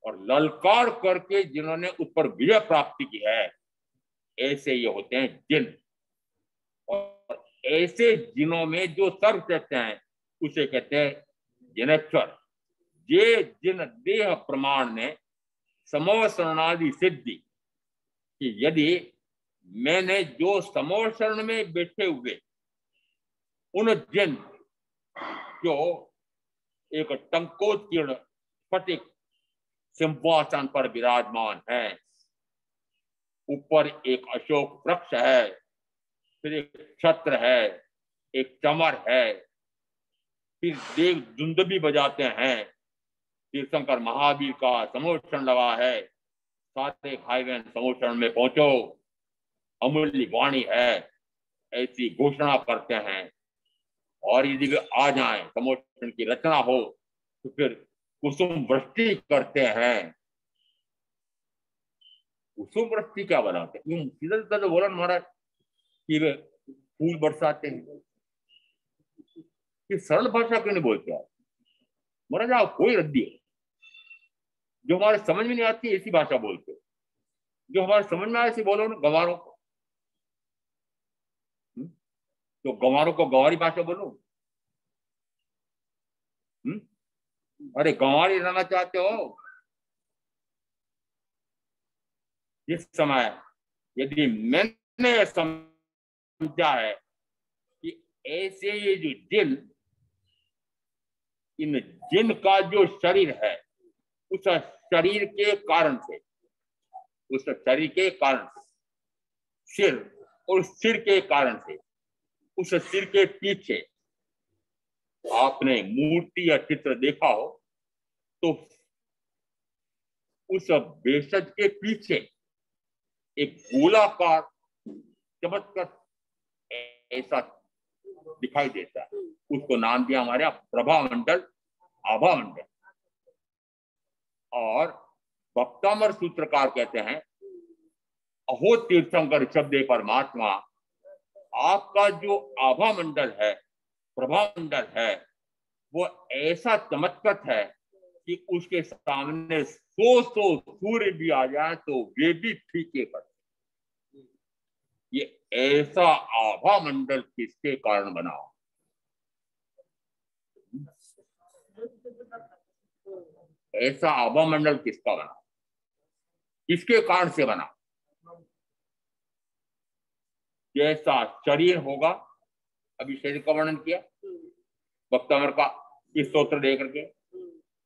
C: और ललकार करके जिन्होंने उस पर विजय प्राप्ति की है, ऐसे ये होते हैं जिन। और ऐसे जिनों में जो सर्वश्रेष्ठ हैं उसे कहते हैं जिनेश्वर। ये जिन देह प्रमाण ने समोह शरणादि सिद्धि कि यदि मैंने जो समोह शरण में बैठे हुए उन जिन जो एक टंकोत्कीर्ण स्फटिक सिंहासन पर विराजमान है, ऊपर एक अशोक वृक्ष है, फिर एक छत्र है, एक चमर है, फिर देव दुंदुभी बजाते हैं, तीर्थंकर महावीर का समोषण लगा है, सारे भाई बहन समोषण में पहुंचो, अमूल्य वाणी है, ऐसी घोषणा करते हैं। और यदि वे आ जाएं, समोषण की रचना हो, तो फिर कुसुम वृष्टि करते हैं। कुसुम वृष्टि क्या बनाते हैं? सीधा सीधा तो बोला महाराज कि वे फूल बरसाते हैं। ये सरल भाषा क्यों नहीं बोलते आप? महाराज आप कोई रद्दी है जो हमारे समझ में नहीं आती, ऐसी भाषा बोलते हो। जो हमारे समझ में आए ऐसी बोलो ना। गंवारों को, तो गंवारों को गंवारी भाषा बोलो। अरे गंवारी रहना चाहते हो, इस समय यदि मैंने समझा है कि ऐसे ये जो जिन, इन जिन का जो शरीर है, उस शरीर के कारण से, उस शरीर के कारण से, सिर और सिर के कारण से, उस सिर के पीछे आपने मूर्ति या चित्र देखा हो, तो उस बेशज के पीछे एक गोलाकार चमत्कार ऐसा दिखाई देता है। उसको नाम दिया हमारे यहाँ प्रभा मंडल, आभा मंडल। और भक्तामर सूत्रकार कहते हैं, अहो तीर्थंकर शब्दे परमात्मा, आपका जो आभा मंडल है, प्रभा मंडल है, वो ऐसा चमत्कृत है कि उसके सामने 100 सूर्य भी आ जाए तो वे भी फीके पड़ते। ये ऐसा आभा मंडल किसके कारण बना? ऐसा आभा मंडल किसका बना? किसके कारण से बना? जैसा शरीर होगा, अभी शरीर का वर्णन किया वक्तामर का इस सूत्र दे करके,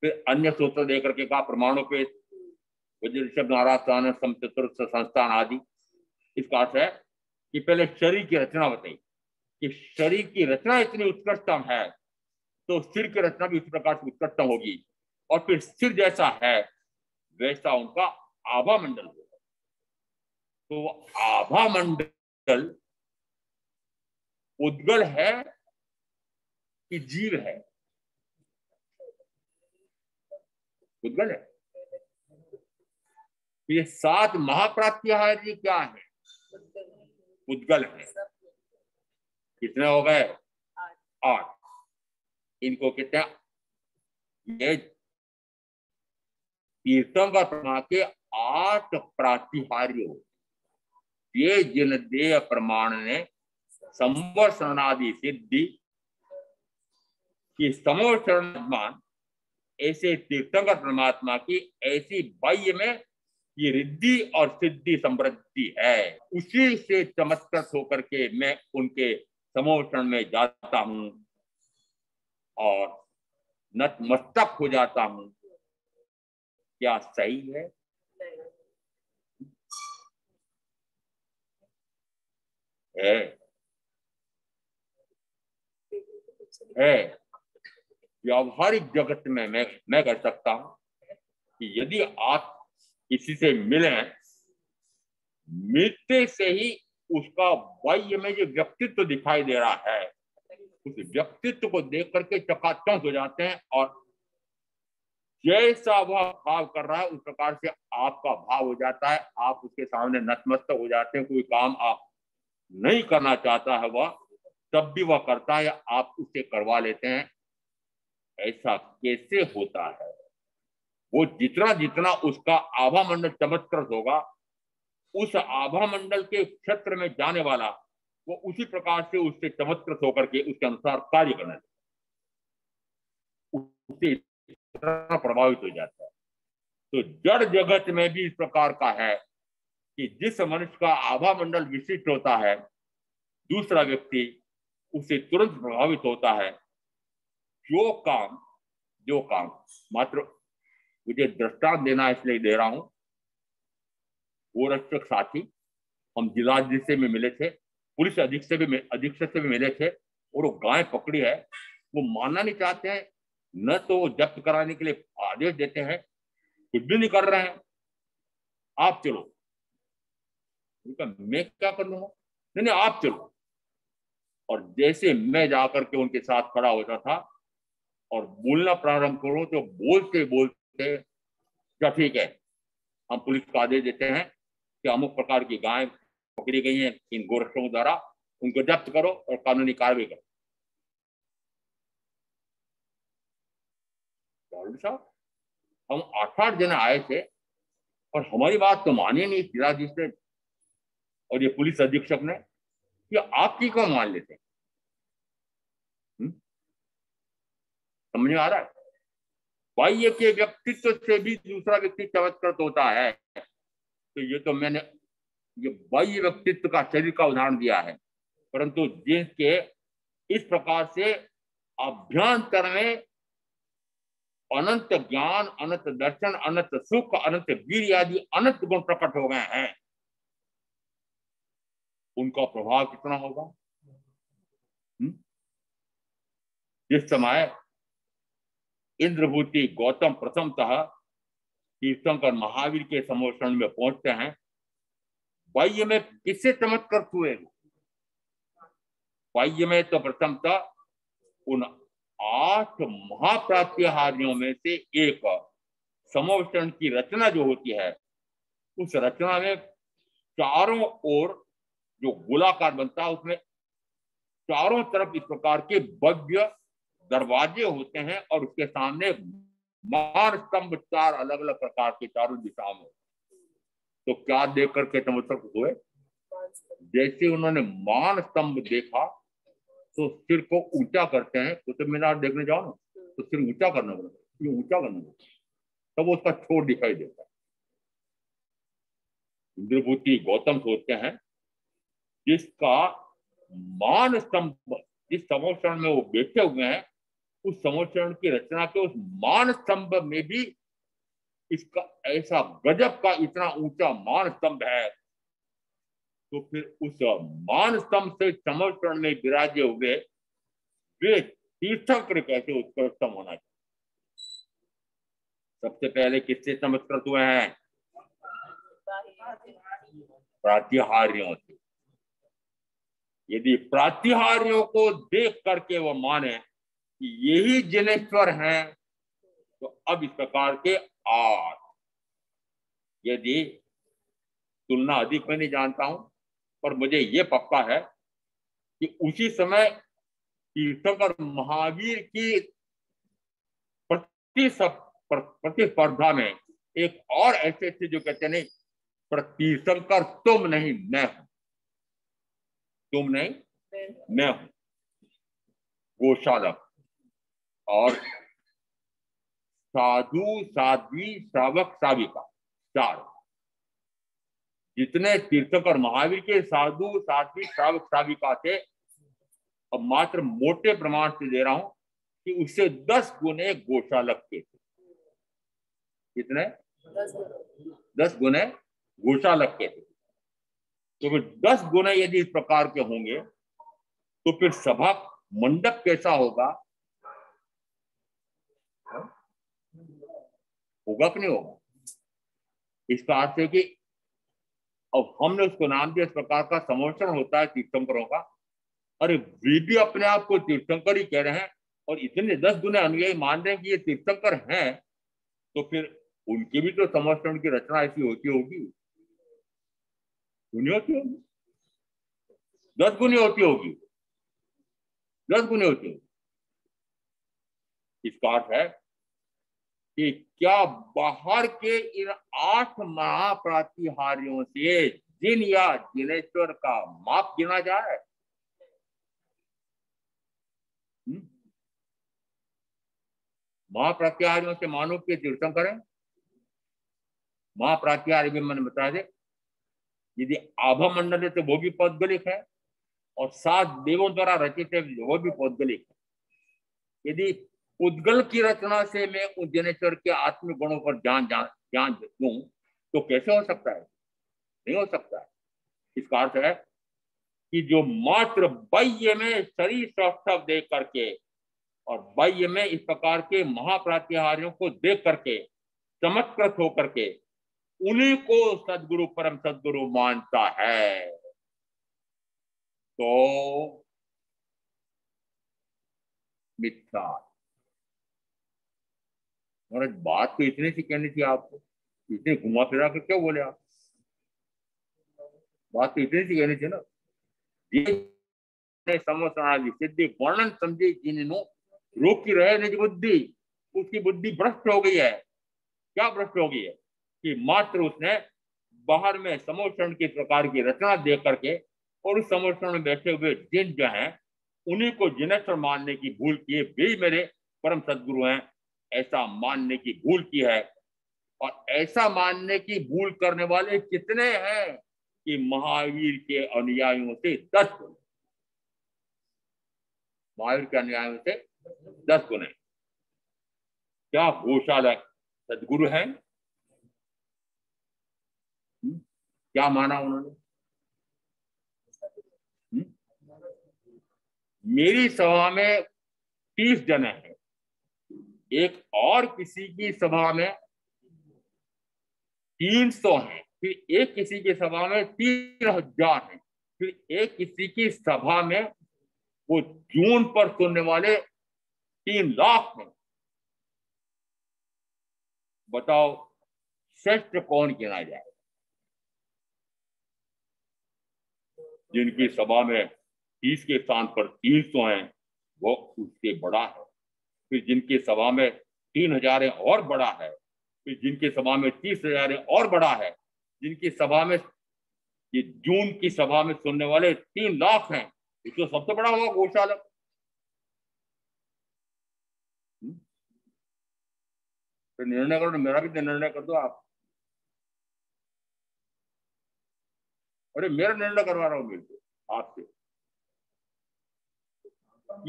C: फिर अन्य सूत्र दे करके कहा प्रमाणोपेत, नारायण संस्थान आदि। इसका अर्थ है कि पहले शरीर की रचना बताई कि शरीर की रचना इतनी उत्कृष्टतम है तो सिर की रचना भी उस प्रकार से उत्कृष्टतम होगी। और फिर सिर जैसा है वैसा उनका आभा मंडल होगा। तो आभा मंडल उद्गल है कि जीव है? उद्गल है। ये 7 महाप्रात्याहार्य क्या है? उद्गल है। कितने हो गए? 8। इनको कहते हैं, ये तीर्थंकर प्रमा के 8 प्रातिहार्य। ये जिन देह प्रमाण ने संवर्षणादि सिद्धि की समोषण, ऐसे तीर्थंकर परमात्मा की ऐसी बाह्य में ये रिद्धि और सिद्धि समृद्धि है। उसी से चमत्कृत होकर के मैं उनके समोषण में जाता हूं और नतमस्तक हो जाता हूं। क्या सही है? है। व्यावहारिक जगत में मैं कह सकता हूं कि यदि आप किसी से मिलते से ही उसका बाह्य में जो व्यक्तित्व दिखाई दे रहा है, उस व्यक्तित्व को देख करके चकाचौंध हो जाते हैं और जैसा वह भाव कर रहा है उस प्रकार से आपका भाव हो जाता है। आप उसके सामने नतमस्तक हो जाते हैं। कोई काम आप नहीं करना चाहता है वह, तब भी वह करता है, आप उससे करवा लेते हैं। ऐसा कैसे होता है? वो जितना जितना उसका आभा मंडल चमत्कृत होगा, उस आभा मंडल के क्षेत्र में जाने वाला वो उसी प्रकार से उससे चमत्कृत होकर के उसके अनुसार कार्य करना उससे प्रभावित हो जाता है। तो जड़ जगत में भी इस प्रकार का है कि जिस मनुष्य का आभा मंडल विशिष्ट होता है, दूसरा व्यक्ति उससे तुरंत प्रभावित होता है। जो काम मात्र मुझे दृष्टांत देना इसलिए दे रहा हूं गोरक्षक साथी, हम जिलाधीश से भी मिले थे, पुलिस अधीक्षक से भी मिले थे, और वो गाय पकड़ी है, वो मानना नहीं चाहते हैं, न तो वो जब्त कराने के लिए आदेश देते हैं, कुछ भी नहीं कर रहे हैं। आप चलो, मैं क्या कर लूंगा, नहीं नहीं आप चलो। और जैसे मैं जाकर के उनके साथ खड़ा होता था और बोलना प्रारंभ करो, तो बोलते बोलते क्या ठीक है, हम पुलिस को आदेश देते हैं कि अमुक प्रकार की गाय पकड़ी गई हैं इन गोरक्षकों द्वारा, उनको जब्त करो और कानूनी कार्रवाई करो। साहब, हम 8-8 जने आए थे और हमारी बात तो मानी नहीं जिलाधीश ने और ये पुलिस अधीक्षक ने, कि आपकी क्यों मान लेते? समझ में आ रहा है? बाह्य के व्यक्तित्व से भी दूसरा व्यक्ति चमत्कृत होता है। तो ये तो मैंने ये बाह्य व्यक्तित्व का शरीर का उदाहरण दिया है, परंतु जिनके इस प्रकार से अभ्यंतर में अनंत ज्ञान, अनंत दर्शन, अनंत सुख, अनंत वीर आदि अनंत गुण प्रकट हो गए हैं, उनका प्रभाव कितना होगा? जिस समय इंद्रभूति गौतम प्रथमतः तीर्थंकर महावीर के समोषण में पहुंचते हैं, बाह्य में किससे चमत्कृत हुए? बाह्य में तो प्रथमतः उन 8 महाप्रात्याहारियों में से एक समोषण की रचना जो होती है, उस रचना में चारों ओर जो गोलाकार बनता है, उसमें चारों तरफ इस प्रकार के भव्य दरवाजे होते हैं और उसके सामने मान स्तंभ 4 अलग अलग प्रकार के चारों दिशाओं में। तो क्या देख करके चमत्कृत हुए? जैसे उन्होंने मान स्तंभ देखा तो सिर को ऊंचा करते हैं, कुतुब मीनार देखने जाओ ना तो सिर ऊंचा करना पड़ता है, ऊंचा करना पड़ता है, तब उसका छोर दिखाई देता है। इंद्रभूति गौतम सोचते हैं जिसका मान स्तंभ, जिस समोषण में वो बैठे हुए हैं, उस समोषण की रचना के उस मान स्तंभ में भी इसका ऐसा गजब का इतना ऊंचा मान स्तंभ है, तो फिर उस मान स्तंभ से समोषण में विराजे हुए वे तीर्थंकर कैसे उत्कृष्टम होना चाहिए? सबसे पहले किससे चमत्कृत हुए हैं? प्रातिहार्यों से। यदि प्रातिहार्यों को देख करके वो माने कि यही जिनेश्वर हैं, तो अब इस प्रकार के 8, यदि तुलना अधिक मैं नहीं जानता हूं, पर मुझे ये पक्का है कि उसी समय तीर्थंकर महावीर की प्रतिस्पर्धा में एक और ऐसे थे जो कहते नहीं, पर तीर्थंकर तुम नहीं मैं हूं, तुम नहीं मैं हूं। गोशालक और साधु, साध्वी, श्रावक, श्राविका, 4 जितने तीर्थंकर महावीर के साधु, साध्वी, श्रावक, श्राविका थे, अब मात्र मोटे प्रमाण से दे रहा हूं कि उससे 10 गुने गोशालक के थे। कितने? 10 गुने गोशालक के थे। तो फिर 10 गुने यदि इस प्रकार के होंगे तो फिर सभा मंडप कैसा होगा? होगा कि नहीं होगा? इसका अर्थ है कि अब हमने उसको नाम दिया, इस प्रकार का समोषण होता है तीर्थंकरों का, अरे वे भी अपने आप को तीर्थंकर ही कह रहे हैं और इतने 10 गुने अनुयायी मान रहे हैं कि ये तीर्थंकर हैं, तो फिर उनकी भी तो समोषण की रचना ऐसी होती होगी, नहीं होती होगी? 10 गुनी होती होगी, 10 गुनी होती होगी। इसका अर्थ है कि क्या बाहर के इन 8 महाप्रातिहार्यों से जिन या जिनेश्वर का माप गिना जाए? महाप्रातिहार्यों से मानो के तीर्थंकर है। महाप्रातिहार्य भी मैंने बता दे, यदि आभा मंडल है तो वो भी पौद्गलिक है और 7 देवों द्वारा रचित है वो भी पौद्गलिक है। यदि उद्गल की रचना से मैं उस जनेश्वर के आत्मिक गुणों पर ज्ञान दूं तो कैसे हो सकता है? नहीं हो सकता। इसका अर्थ है कि जो मात्र बाह्य में शरीर सौष्ठव देख करके और बाह्य में इस प्रकार के महाप्रातिहार्यों को देख करके चमत्कृत होकर के उन्हीं को सदगुरु परम सदगुरु मानता है, तो मिथ्या। और बात तो इतने सी कहनी थी आपको, इतने घुमा फिरा कर क्यों बोले आप? बात तो इतनी सी कहनी थी ना। ये समोसादि सिद्धि वर्णन समझे जिन्हों रोकी रहे निज बुद्धि, उसकी बुद्धि भ्रष्ट हो गई है। क्या भ्रष्ट हो गई है? कि मात्र उसने बाहर में समोषण की प्रकार की रचना देख करके और उस समोषण में बैठे हुए जिन जो हैं उन्हीं को जिनेश्वर मानने की भूल की है। वे मेरे परम सदगुरु हैं ऐसा मानने की भूल की है। और ऐसा मानने की भूल करने वाले कितने हैं कि महावीर के अनुयायियों से 10 गुना, महावीर के अनुयायियों से 10 गुना। क्या गौशाला सदगुरु हैं? क्या माना उन्होंने? मेरी सभा में 30 जने हैं, एक और किसी की सभा में 300 हैं, फिर एक किसी की सभा में 3000 हैं, फिर एक किसी की सभा में वो जून पर सुनने वाले 3 लाख हैं। बताओ श्रेष्ठ कौन गिना जाए? जिनकी सभा में 30 के स्थान पर 300 हैं वो उससे बड़ा है। फिर जिनकी सभा में 3000 है और बड़ा है। फिर जिनकी सभा में 30,000 है और बड़ा है। जिनकी सभा में ये जून की सभा में सुनने वाले 3 लाख हैं, इसको सबसे बड़ा हुआ गौशाला। तो निर्णय करो, मेरा भी निर्णय कर दो आप। अरे मेरा निर्णय करवा रहा हूं बिल्कुल आपसे।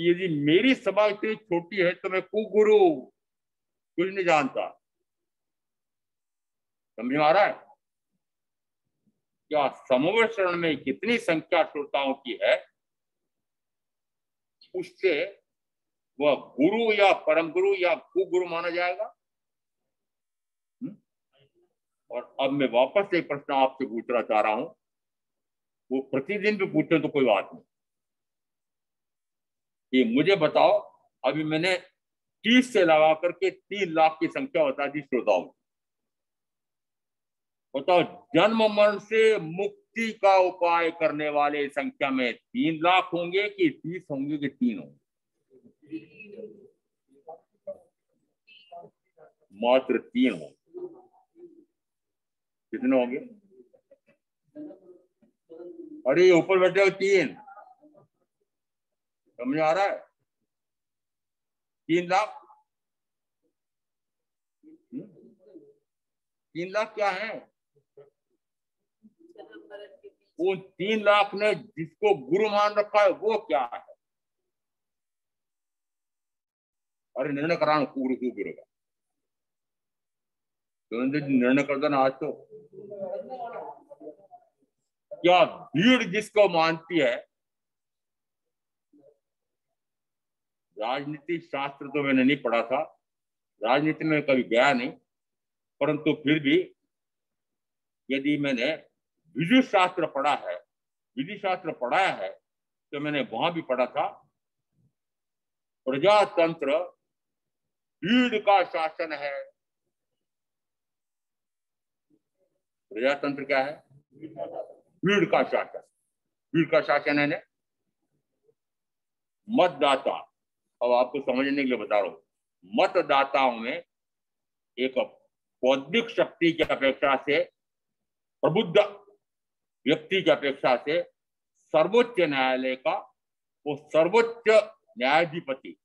C: यदि मेरी सभा इतनी छोटी है तो मैं कुगुरु कुछ नहीं जानता। समझ में आ रहा है? क्या समोवचरण में कितनी संख्या श्रोताओं की है उससे वह गुरु या परम गुरु या कुगुरु माना जाएगा? और अब मैं वापस से प्रश्न आपसे पूछना चाह रहा हूं, वो प्रतिदिन भी पूछे तो कोई बात नहीं, कि मुझे बताओ अभी मैंने 30 से लगा करके 3 लाख की संख्या बता दी श्रोताओं। बताओ जन्म मरण से मुक्ति का उपाय करने वाले संख्या में 3 लाख होंगे कि 30 होंगे कि 3 होंगे? मात्र 3 होंगे। कितने होंगे? अरे ऊपर बैठे हो 3, समझ आ रहा है? 3 लाख। 3 लाख क्या है? वो 3 लाख ने जिसको गुरु मान रखा है वो क्या है? अरे निर्णय कराना गुरु का निर्णय कर देना आज तो। क्या भीड़ जिसको मानती है, राजनीति शास्त्र तो मैंने नहीं पढ़ा था, राजनीति में कभी गया नहीं, परंतु फिर भी यदि मैंने विधि शास्त्र पढ़ा है, विधि शास्त्र पढ़ाया है, तो मैंने वहां भी पढ़ा था प्रजातंत्र भीड़ का शासन है। प्रजातंत्र क्या है? भीड़ का शासन। भीड़ का शासन है मतदाता। अब आपको समझने के लिए बता रहा हूं, मतदाताओं में एक बौद्धिक शक्ति की अपेक्षा से, प्रबुद्ध व्यक्ति की अपेक्षा से सर्वोच्च न्यायालय का वो सर्वोच्च न्यायाधिपति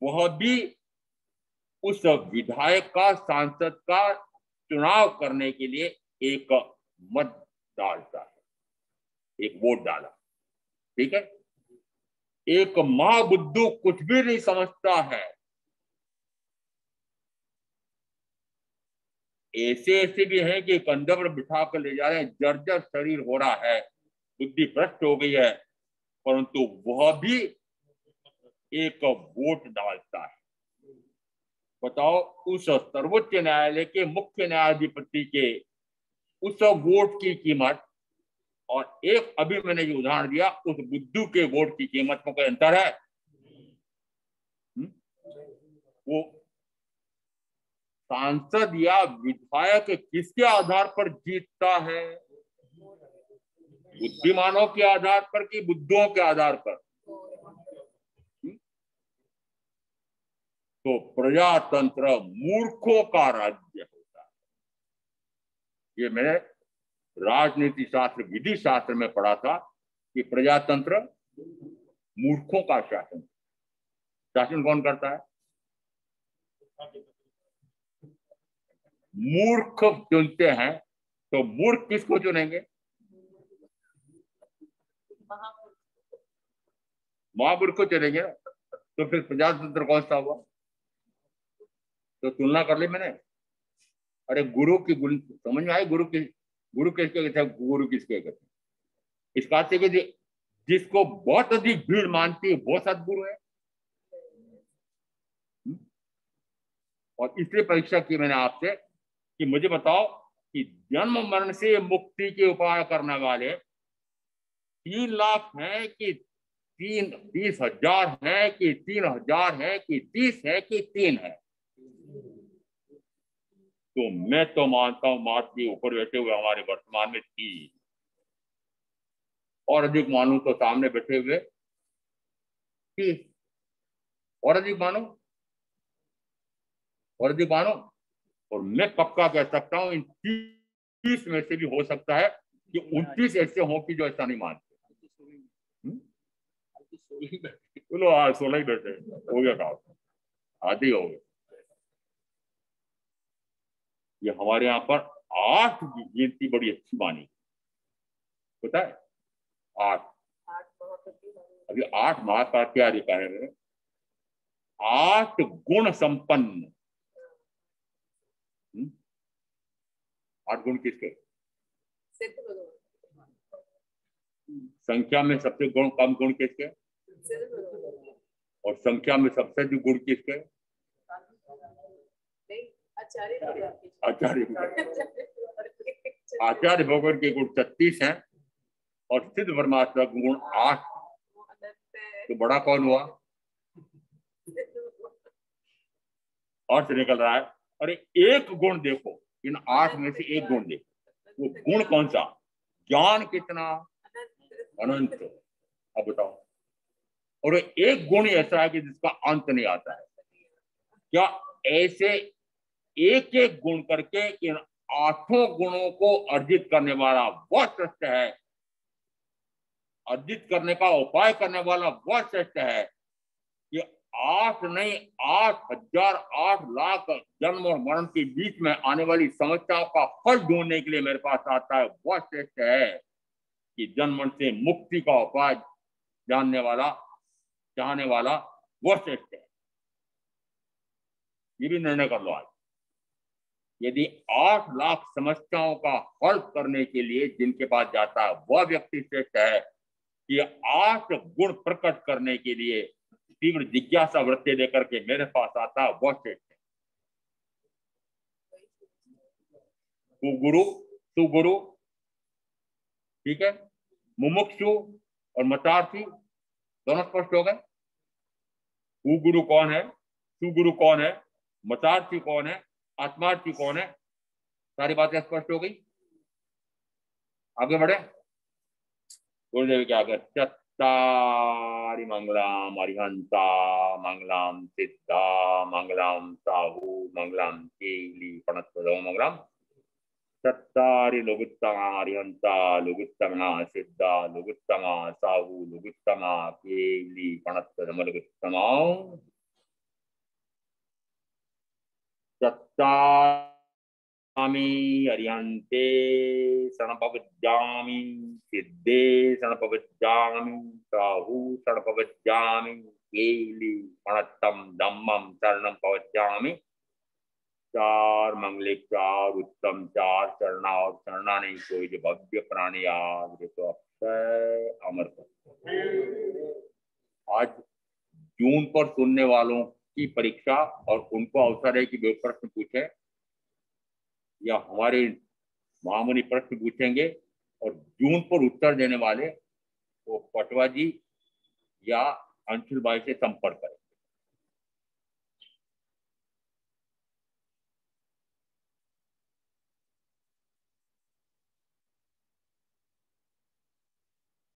C: वह भी उस विधायक का, सांसद का चुनाव करने के लिए एक मत डालता है, एक वोट डाला। ठीक है? एक महाबुद्धू कुछ भी नहीं समझता है, ऐसे ऐसे भी हैं कि कंधे पर बिठा कर ले जा रहे हैं, जर्जर शरीर हो रहा है, बुद्धि भ्रष्ट हो गई है, परंतु वह भी एक वोट डालता है। बताओ, उस सर्वोच्च न्यायालय के मुख्य न्यायाधिपति के उस वोट की कीमत और एक अभी मैंने जो उदाहरण दिया उस बुद्धू के वोट की कीमत में कोई अंतर है? वो सांसद या विधायक किसके आधार पर जीतता है? बुद्धिमानों के आधार पर कि बुद्धुओं के आधार पर? तो प्रजातंत्र मूर्खों का राज्य होता है। ये मैंने राजनीति शास्त्र, विधि शास्त्र में पढ़ा था कि प्रजातंत्र मूर्खों का शासन। शासन कौन करता है? मूर्ख चुनते हैं। तो मूर्ख किसको चुनेंगे? महामूर्ख को चुनेंगे ना। तो फिर प्रजातंत्र कौन सा हुआ? तो तुलना कर ली मैंने। अरे गुरु की गुण समझ में आई? गुरु किसके कहते हैं? गुरु किसके कहते हैं? इस बात से कि जिसको बहुत अधिक भीड़ मानती है वो सदगुरु है। और इसलिए परीक्षा की मैंने आपसे कि मुझे बताओ कि जन्म मरण से मुक्ति के उपाय करने वाले 3 लाख हैं कि 30,000 है कि 3,000 है कि 30 है कि 3 है? तो मैं तो मानता हूं मात के ऊपर बैठे हुए हमारे वर्तमान में 3, और अधिक मानूं तो सामने बैठे हुए 30, और अधिक मानो और अधिक मानो। और मैं पक्का कह सकता हूं इन 30 में से भी हो सकता है कि 29 ऐसे हों कि जो ऐसा नहीं मानते। बोलो 16 ही बैठे हो गया काम, आधे हो गए। ये हमारे यहाँ पर 8 की गिनती बड़ी अच्छी मानी, पता है? 8। अभी 8 माह का क्या लिखा है? 8 गुण संपन्न। 8 गुण किसके? संख्या में सबसे कम गुण किसके? और संख्या में सबसे अधिक गुण किसके? आचार्य भगवान के गुण 36 हैं और सिद्ध परमात्मा का गुण 8। तो बड़ा कौन हुआ? और से निकल रहा है। अरे एक गुण देखो, इन 8 में से एक गुण देखो, वो गुण कौन सा? ज्ञान कितना? अनंत। अब बताओ, और एक गुण ऐसा है कि जिसका अंत नहीं आता है। क्या ऐसे एक एक गुण करके इन 8 गुणों को अर्जित करने वाला वह श्रेष्ठ है, अर्जित करने का उपाय करने वाला वह श्रेष्ठ है कि 8 नहीं 8,000 8 लाख जन्म और मरण के बीच में आने वाली समस्याओं का फल ढूंढने के लिए मेरे पास आता है, वह श्रेष्ठ है कि जन्म मरण से मुक्ति का उपाय जानने वाला, चाहने वाला वह श्रेष्ठ है। ये भी निर्णय कर लो आज। यदि 8 लाख समस्याओं का हल करने के लिए जिनके पास जाता है वह व्यक्ति श्रेष्ठ है कि 8 गुण प्रकट करने के लिए तीव्र जिज्ञासा वृत्ति लेकर के मेरे पास आता है वह श्रेष्ठ है। सुगुरु, ठीक है, मुमुक्षु और मतार्थी दोनों स्पष्ट हो गए। कुगुरु कौन है, सुगुरु कौन है, मतार्थी कौन है, आत्मार्थी कौन है, सारी बातें स्पष्ट हो गई। आगे बढ़े। गुरुदेव क्या कर? चत्तारि मंगलम अरिहंता मंगलम सिद्धा मंगलम साहु मंगलम केली प्रणतपदो मंगलम। चत्तारि लघुत्तमा अरिहंता लघुत्तमा सिद्धा लघुत्तमा साहु लघुत्तमा केली प्रणतपदम लघुत्तमा। चत्तामि अरिहन्ते शरणपवज्जामि सिद्धे शरणपवज्जामि साहु शरणपवज्जामि केली प्रणतम धम्मं शरणं पवज्जामि। चार मंगलिक चार उत्तम चार चरना और चरना नहीं कोई जो भव्य प्राणी आज तो अक्षय अमर कर। आज जून पर सुनने वालों की परीक्षा और उनको अवसर है कि वे प्रश्न पूछें या हमारे महामुनि प्रश्न पूछेंगे और जून पर उत्तर देने वाले वो पटवा जी या अंशुल भाई से संपर्क करें।